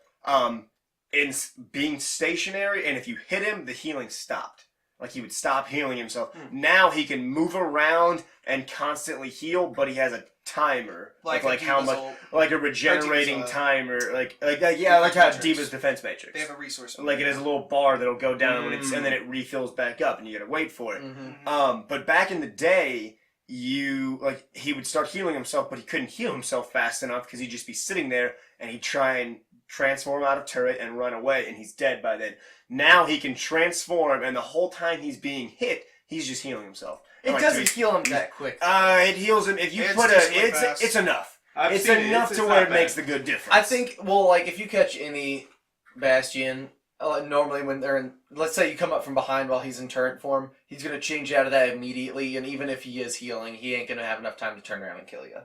in being stationary, and if you hit him, the healing stopped. Like he would stop healing himself. Now he can move around and constantly heal, but he has a timer, like how much, like a regenerating timer, like how Diva's defense matrix. They have a resource. Like it has a little bar that'll go down when and then it refills back up, and you gotta wait for it. But back in the day, he would start healing himself, but he couldn't heal himself fast enough because he'd just be sitting there and he'd try and transform out of turret and run away, and he's dead by then. Now he can transform, and the whole time he's being hit, he's just healing himself. It doesn't heal him that quick. It heals him if you put it's enough. It's enough to where it makes the good difference. I think, like if you catch any Bastion, normally when they're in, let's say you come up from behind while he's in turret form, he's going to change out of that immediately, and even if he is healing, he ain't going to have enough time to turn around and kill you.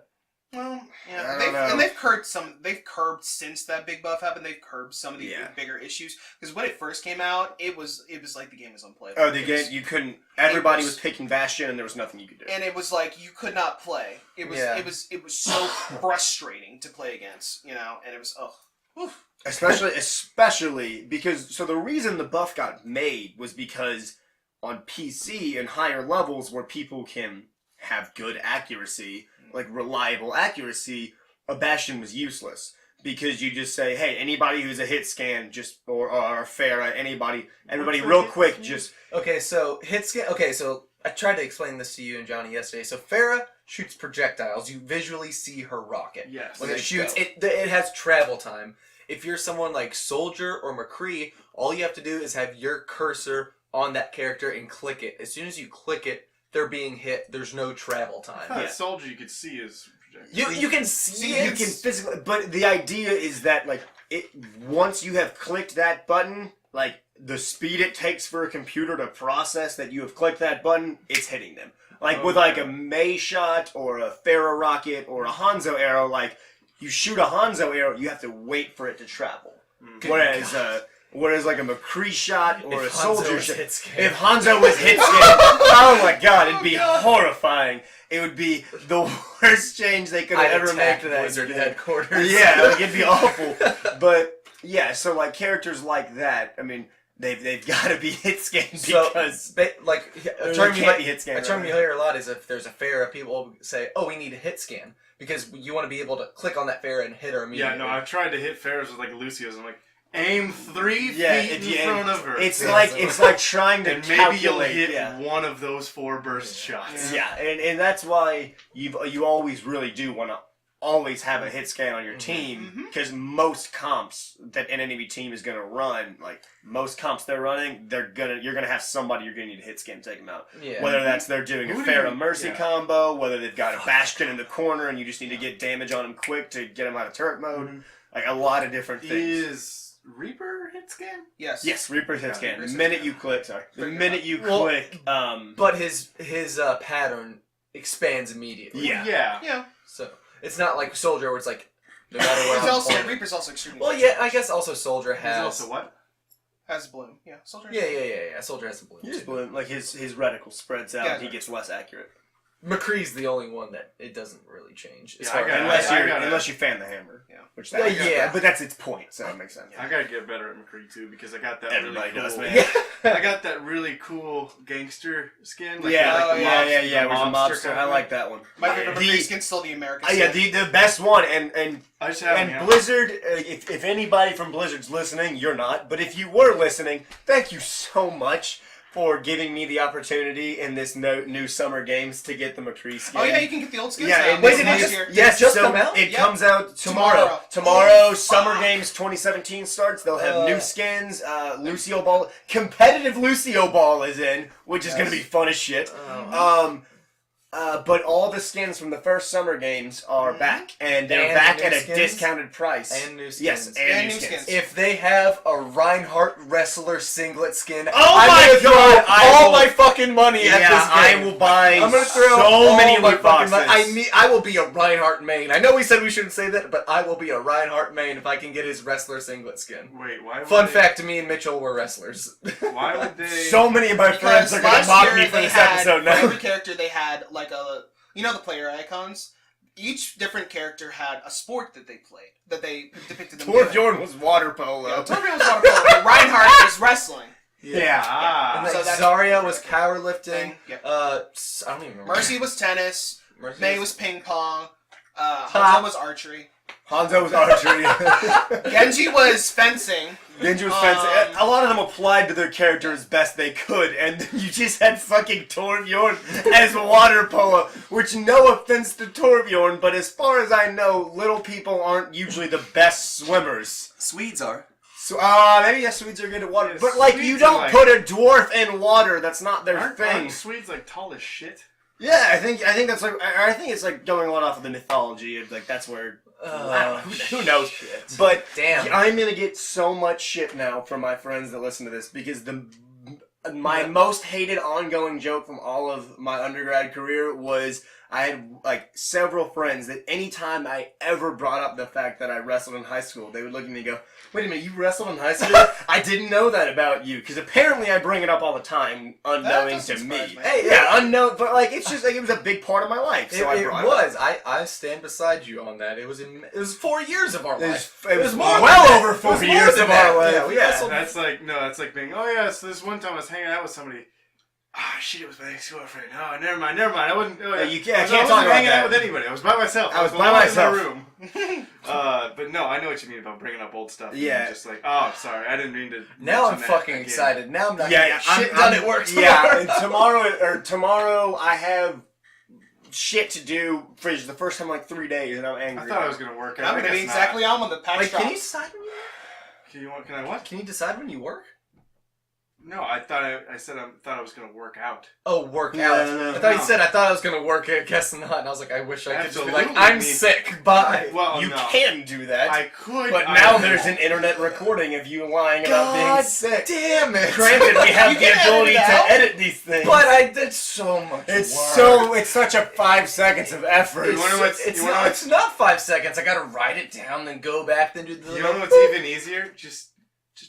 Well, yeah, they've curbed some. They've curbed since that big buff happened. They've curbed some of the bigger issues because when it first came out, it was like the game was unplayable. Oh, you couldn't. Everybody was picking Bastion, and there was nothing you could do. And it was like you could not play. It was so frustrating to play against, and it was Especially because the reason the buff got made was because on PC and higher levels where people can have good accuracy, like reliable accuracy, a Bastion was useless because you just say, hey, anybody who's a hit scan, or a Pharah, everybody real quick, just... Okay, so hit scan... Okay, so I tried to explain this to you and Johnny yesterday. So Pharah shoots projectiles. You visually see her rocket. Yes. When it shoots, it has travel time. If you're someone like Soldier or McCree, all you have to do is have your cursor on that character and click it. As soon as you click it, they're being hit. There's no travel time. Soldier you could see is projectile. You can see it. You can physically... But the idea is that, like, once you have clicked that button, like, the speed it takes for a computer to process that you have clicked that button, it's hitting them. Like, with, like, a Mei shot or a Pharah rocket or a Hanzo arrow, like, you shoot a Hanzo arrow, you have to wait for it to travel. Whereas like a McCree shot or a Soldier shot, if Hanzo was hit scan, oh my god, it'd be horrifying. It would be the worst change they could have ever made to that Wizard headquarters. Yeah, like, it'd be awful. But yeah, so like characters like that, I mean, they've got to be hit scanned because a term you you hear a lot is if there's a Pharah, people will say, "Oh, we need a hit scan," because you want to be able to click on that Pharah and hit her immediately. Yeah, no, I've tried to hit Pharahs with like Lucio's. I'm like, aim 3 feet in front of her. It's like trying to and calculate. Maybe you'll hit one of those 4 burst shots. Yeah, and that's why you always really do want to always have a hit scan on your team because most comps that an enemy team is going to run, like most comps they're running, you're going to have somebody you're going to need to hit scan to take them out. Yeah. Whether that's they're doing a Pharah Mercy combo, whether they've got a Bastion in the corner and you just need to get damage on them quick to get them out of turret mode. Like a lot of different things. Is Reaper hit scan? Yes. Yes, Reaper's hit scan. Reaper's The minute hit you click, Well, click, But his pattern expands immediately. Yeah. Yeah. So it's not like Soldier where it's like no matter where I'm pointing. Reaper's also extremely. Well, yeah, I guess also Soldier has. He's also what? Has bloom. Yeah. Soldier. Yeah. Soldier has some bloom. Just bloom, like his reticle spreads out, Yeah, and he gets less accurate. McCree's the only one that it doesn't really change. Yeah, I got- Unless you fan the hammer. Yeah. Which Yeah. but that's its point, so it makes sense. I gotta get better at McCree too because I got that Everybody really does, cool. man. I got that really cool gangster skin. Like, Yeah, like the it was a mobster mobster. kind I of like that one. My favorite McCree skin's still the American. The best one, and I just have And Blizzard, if anybody from Blizzard's listening, you're not, but if you were listening, thank you so much for giving me the opportunity in this new summer games to get the McCree skin. Oh yeah, you can get the old skins. Yeah, now. and Wait, this did it is- just- year. yes, just so come out? it Yep. comes out tomorrow. Tomorrow. Tomorrow, Oh, Summer fuck. Games 2017 starts. They'll have new skins. Lucio Ball, competitive Lucio Ball is in, which is going to be fun as shit. But all the skins from the first Summer Games are back, and they're And back new at a skins? discounted price. And new skins. Yes, And new new skins. skins. If they have a Reinhardt wrestler singlet skin, Oh I'm my gonna throw God, I all will- my fucking money at this game. I will buy I'm gonna throw so all many my loot fucking boxes. money. I will be a Reinhardt main. I know we said we shouldn't say that, but I will be a Reinhardt main if I can get his wrestler singlet skin. Wait, why? Would Fun they, fact: me and Mitchell were wrestlers. Why would they? So many of my friends Because are going to last mock year me for they this had, episode for now. every character they had like a, the player icons. Each different character had a sport that they played, that they depicted them doing. Torbjorn was water polo. Yeah, Torbjorn was water polo, and Reinhardt was wrestling. Yeah. Ah. And So like that's- Zarya was powerlifting. Thing, yep. I don't even remember. Mercy was tennis. Mercy May was ping pong. Hanzo was archery. Hanzo was archery. Genji was fencing. Genji was fencing. A lot of them applied to their character as best they could, and then you just had fucking Torbjorn as water polo, which no offense to Torbjorn, but as far as I know, little people aren't usually the best swimmers. Swedes are. So, maybe yes, Swedes are good at water, Yeah, but like Swedes you are don't like- put a dwarf in water. That's not their Aren't thing. Swedes like tall as shit? Yeah, I think that's like I think it's like going a lot off of the mythology. Of, like that's where who knows. Shit. But Damn. I'm gonna get so much shit now from my friends that listen to this because my most hated ongoing joke from all of my undergrad career was I had like several friends that anytime I ever brought up the fact that I wrestled in high school, they would look at me and go, "Wait a minute, you wrestled in high school? I didn't know that about you." Because apparently I bring it up all the time, unknowing to doesn't me. surprise me. Hey, Yeah, unknown, but like it's just like it was a big part of my life. It, So I it brought was. I stand beside you on that. It was 4 years of our It life. was, it was more well than that. over It 4 was more years than of our that. life. Yeah, we wrestled. That's like being, oh yeah, so this one time I was hanging out with somebody. Ah, shit, it was my ex-girlfriend. Oh, never mind. I wasn't. Oh, You can't- I I can't wasn't talk about hanging that. out with anybody. I was by myself. I was by alone myself. in my room. But no, I know what you mean about bringing up old stuff. Yeah. And just like, oh, sorry, I didn't mean to. Now I'm mention that fucking again. excited. Now I'm not Yeah, gonna yeah, get shit done at work tomorrow. Yeah, and tomorrow I have shit to do for the first time in like 3 days, and I'm angry. I thought I was gonna work out. I'm I gonna be guess not. exactly on when the patch Like, can you drops. decide when you work? Can I what? Can you decide when you work? No, I thought I thought I was gonna work out. Oh, work No, out. no, no, I thought you no. said I thought I was gonna work it. Guess not. And I was like, I wish I could just be like, Absolutely I'm need- sick. Bye. Well, You no. can do that, I could, but I now don't there's know. an internet recording of you lying about being God sick. damn it. Granted, we have You the can edit ability it out. to edit these things, But I did so much it's such a 5 seconds of effort. You wanna know what's- It's you wanna know not, what's- it's not 5 seconds. I gotta write it down, then go back, then do the. You know what's even easier? Just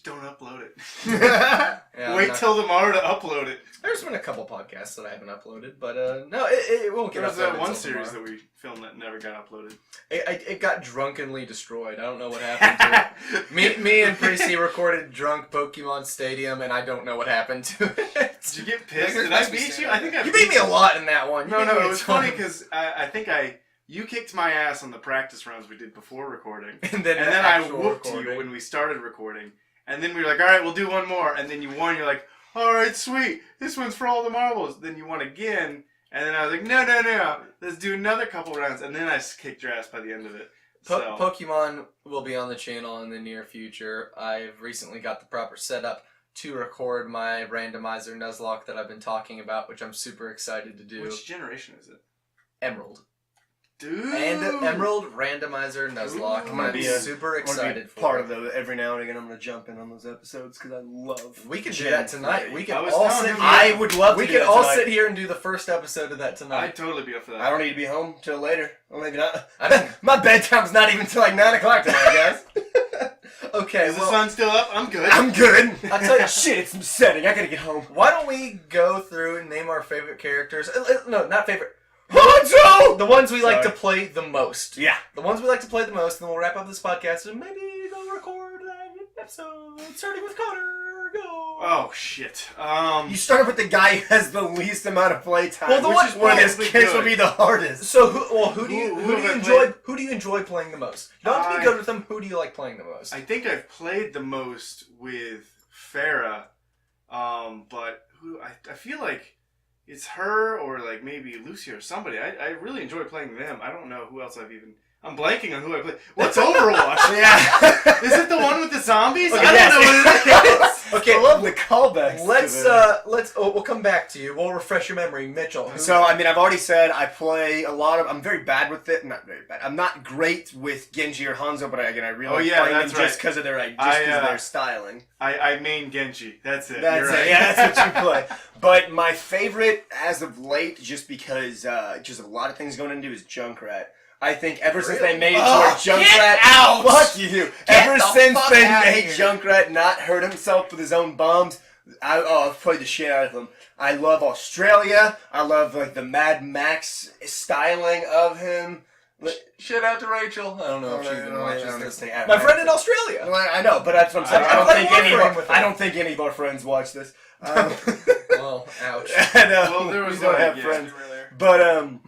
don't upload it. Yeah, I'm Wait not- till tomorrow to upload it. There's been a couple podcasts that I haven't uploaded, but no, it won't get There was uploaded. that one till series tomorrow. that we filmed that never got uploaded. It got drunkenly destroyed. I don't know what happened to it. Me and Precy recorded drunk Pokemon Stadium, and I don't know what happened to it. Did you get pissed? There's Did I must be beat you? standard. I think I You beat me a lot in that one. You No, beat me it a was ton. funny because I think you kicked my ass on the practice rounds we did before recording. And then, And the then I actual whooped recording. you when we started recording. And then we were like, all right, we'll do one more. And then you won. You're like, all right, sweet. This one's for all the marbles. Then you won again. And then I was like, no, let's do another couple rounds, and then I kicked your ass by the end of it. So. Pokemon will be on the channel in the near future. I've recently got the proper setup to record my randomizer Nuzlocke that I've been talking about, which I'm super excited to do. Which generation is it? Emerald. Dude! And Emerald Randomizer Nuzlocke. I'm gonna be super excited for part it. of those every now and again. I'm gonna jump in on those episodes because I love. We can do that tonight. We can I was all telling sit him here. I would love to. We do can that all tonight. sit here and do the first episode of that tonight. I'd totally be up for that. I don't need to be home till later. Well, maybe not. I mean- My bedtime's not even till like 9 o'clock tonight, guys. Okay, Is the well, sun still up? I'm good. I'm good. I'll tell you- shit. It's setting. I gotta get home. why don't we go through and name our favorite characters? No, not favorite. Hanzo! The ones we like Sorry. to play the most. Yeah. The ones we like to play the most, and then we'll wrap up this podcast and maybe go record an episode starting with Connor. Go. Oh shit. You started with the guy who has the least amount of playtime. Well, the which one- is where this probably case will good. be the hardest. So who do you Who have I enjoy? played? Who do you enjoy playing the most? You don't have to be I- good with them. Who do you like playing the most? I think I've played the most with Farah, but who I feel like it's her or like maybe Lucy or somebody. I really enjoy playing them. I don't know who else I'm blanking on who I play. What's Overwatch? Yeah. Is it the one with the zombies? Okay, I don't know what it is. Okay, I love the callbacks. we'll come back to you. We'll refresh your memory, Mitchell. So, I mean, I've already said I play a lot of... I'm very bad with it. Not very bad. I'm not great with Genji or Hanzo, but again, I really Oh, like yeah, playing them that's just right. because of their, their styling. I main Genji. That's it. That's You're it. right. Yeah, that's what you play. But my favorite as of late, just because just a lot of things going into, is Junkrat. I think ever since they made it to where Junkrat... Get out! Fuck you! Ever the since fuck they outta made here. Junkrat not hurt himself with his own bombs, I've played the shit out of him. I love Australia. I love like the Mad Max styling of him. Shit out to Rachel. I don't know if she even watches this. thing. My friend in Australia. I know, but that's what I'm saying. I don't think any of our friends watch this. Well, ouch. And, Well, there was we don't like, have yeah. friends. But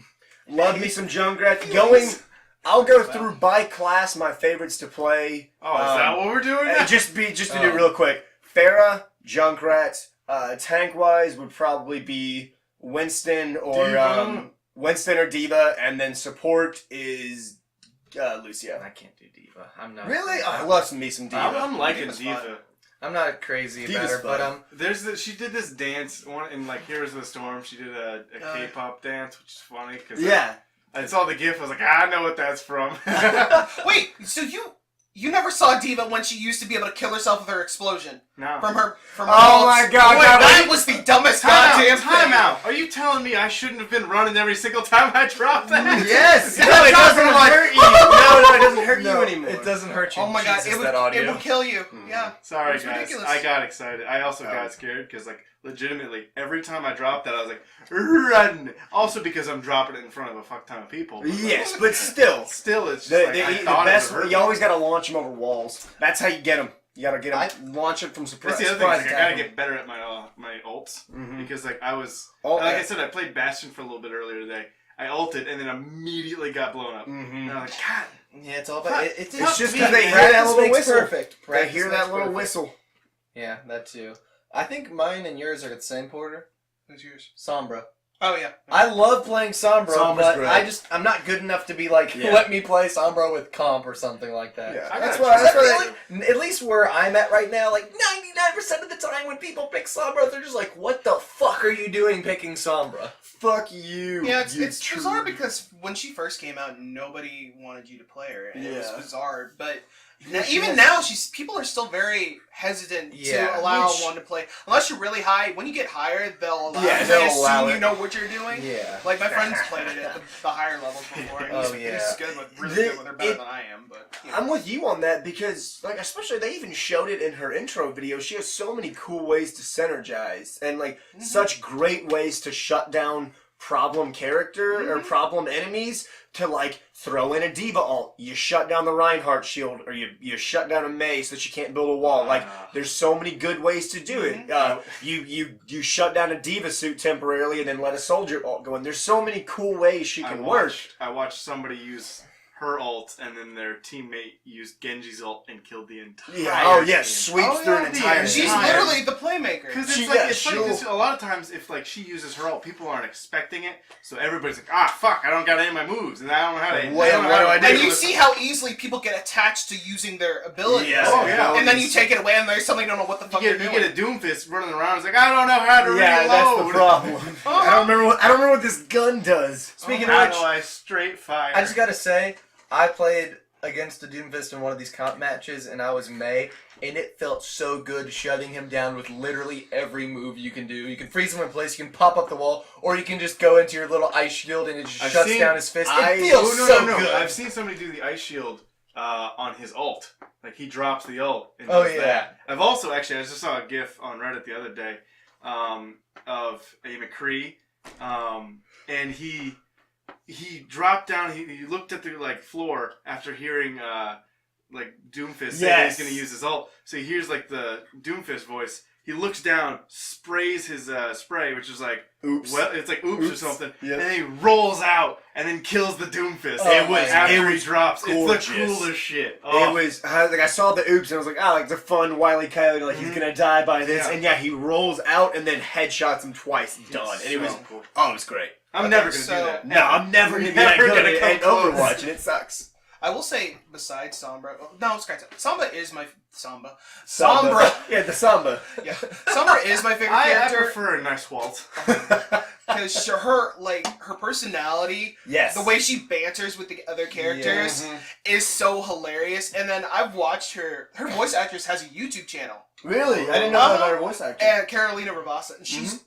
love me some Junkrat. I'll go through by class my favorites to play. Oh, is that what we're doing now? Just to do real quick. Farah, Junkrat. Tank wise would probably be Winston or Diva, and then support is Lucia. I can't do Diva. I'm not. Really? I love me some Diva. I'm liking Diva's Diva. fun. I'm not crazy about Diva's her, but fun. She did this dance one in like Heroes of the Storm. She did a K-pop dance, which is funny because Yeah. I saw the GIF. I was like, I know what that's from. Wait, so you never saw Diva when she used to be able to kill herself with her explosion No. from her Oh my God, Wait, that was the dumbest goddamn Time thing. out. Are you telling me I shouldn't have been running every single time I dropped that? Yes. No, No, it doesn't hurt you. No, it doesn't hurt no, you anymore. it doesn't hurt you. Oh my god, Jesus, that audio. it would kill you. Yeah. Sorry, It's guys. ridiculous. I got excited. I also got scared because, like, legitimately, every time I dropped that, I was like, run. Also because I'm dropping it in front of a fuck ton of people. But, Yes, but still. Still, it's just The I thought best, it would hurt. you always gotta launch them over walls. That's how you get them. You gotta get them, launch them from surprise. That's the other thing. Is, like, I gotta attack 'em. get better at my ults Mhm. because, like, I was Oh, like yeah. I said, I played Bastion for a little bit earlier today. I ulted and then immediately got blown up. Mhm. And I'm like, God. Yeah, it's all about It's it's just me. 'cause they hear Practice that little makes whistle. Perfect. They Practice hear makes that little perfect. whistle. Yeah, that too. I think mine and yours are the same, Porter. Who's yours? Sombra. Oh yeah. I love playing Sombra, Sombra's but great. I'm not good enough to be like, Yeah. let me play Sombra with comp or something like that. Yeah, I that's gotta why. try That's that. why. At least where I'm at right now, like 99% of the time when people pick Sombra, they're just like, what the fuck are you doing picking Sombra? Fuck you. Yeah, you it's bizarre true. because when she first came out, nobody wanted you to play her, and it was Yeah. bizarre. But Yeah, she even has- now, people are still very hesitant Yeah, to allow which- one to play unless you're really high. When you get higher, they'll allow. Yeah, it. they'll They allow assume it. you know what you're doing. Yeah. Like my friend's played it at the higher levels before, and Oh, he's yeah. good with really The- good with her better it- than I am. But you know. I'm with you on that because, like, especially they even showed it in her intro video. She has so many cool ways to synergize and, like, such great ways to shut down problem character or problem enemies to, like, throw in a Diva ult. You shut down the Reinhardt shield or you shut down a Mei so that she can't build a wall. Like, there's so many good ways to do it. You shut down a Diva suit temporarily and then let a soldier ult go in. There's so many cool ways she can work. I watched somebody use her ult, and then their teammate used Genji's ult and killed the entire yeah, team. sweeps through an entire She's team. literally the playmaker. Because She- it's like, yeah, it's like she'll- this, a lot of times if like she uses her ult, people aren't expecting it, so everybody's like, fuck, I don't got any of my moves, and I don't know how to. What do I do? And you see how easily people get attached to using their abilities. Yeah. Oh, yeah. And then you take it away and they suddenly don't know what the fuck You they're get doing. a Doomfist running around. It's like I don't know how to Yeah, reload. that's the problem. I don't remember what this gun does. Speaking How of do which, I straight fire? I just gotta say, I played against a Doomfist in one of these comp matches, and I was May, and it felt so good shoving him down with literally every move you can do. You can freeze him in place, you can pop up the wall, or you can just go into your little ice shield and it just shuts down his fist. It feels so good. I've seen somebody do the ice shield on his ult. Like he drops the ult. And Oh, does yeah. that. I've also I just saw a GIF on Reddit the other day of a McCree, and he dropped down. He looked at the floor after hearing Doomfist say that he's gonna use his ult. So he hears the Doomfist voice. He looks down, sprays his spray, which is Oops. well, it's like oops or something, Yep. and then he rolls out and then kills the Doomfist. Oh, it was after it he was drops. gorgeous. It's the coolest shit. Oh. It was I saw the oops and I was like, the fun Wile E. Coyote, he's gonna die by this, Yeah. and he rolls out and then headshots him twice. Done. And it was cool. it was great. I'm Okay, never gonna so- do that. No, I'm never gonna be that Never good gonna come at close. Overwatch, and it sucks. I will say, besides Sombra, no, scratch that. Sombra is my Sombra. Yeah, the Samba. Yeah, Sombra is my favorite I character prefer a nice waltz. because her personality, Yes. the way she banters with the other characters is so hilarious. And then I've watched her voice actress has a YouTube channel, Really? I didn't know that about her voice actor. and Carolina Ravassa, and she's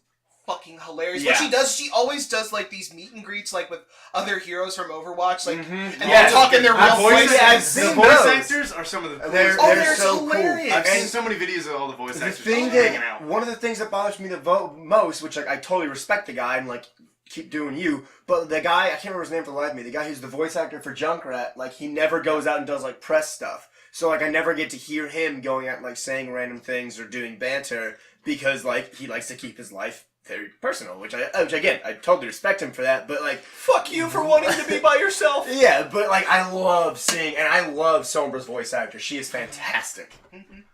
fucking hilarious. Yeah. What she always does these meet and greets with other heroes from Overwatch, and Yes. they talk in their real voices. I've The seen voice those. actors are some of the coolest. They're so so hilarious. cool. I've seen And so many videos of all the voice the actors thing just hanging that out. one of the things that bothers me the most, which I totally respect the guy and keep doing you, but the guy, I can't remember his name for the life of me, the guy who's the voice actor for Junkrat, he never goes out and does press stuff. So I never get to hear him going out saying random things or doing banter because he likes to keep his life very personal, which again, I totally respect him for that, but Fuck you for wanting to be by yourself. yeah, but I love seeing, and I love Sombra's voice actor. She is fantastic.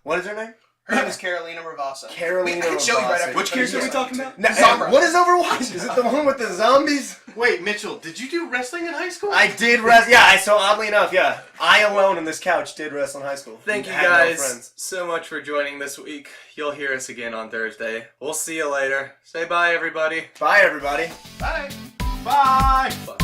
What is her name? Her name is Carolina Ravassa. Carolina I can show you right Ravassa. after. Which character are we talking about? No, Sombra. what is Overwatch? Is it the one with the zombies? Wait, Mitchell, did you do wrestling in high school? I did wrestle. Yeah, so oddly enough, I alone on this couch did wrestle in high school. Thank you Had no guys friends. so much for joining this week. You'll hear us again on Thursday. We'll see you later. Say bye, everybody. Bye, everybody. Bye. Bye. Bye.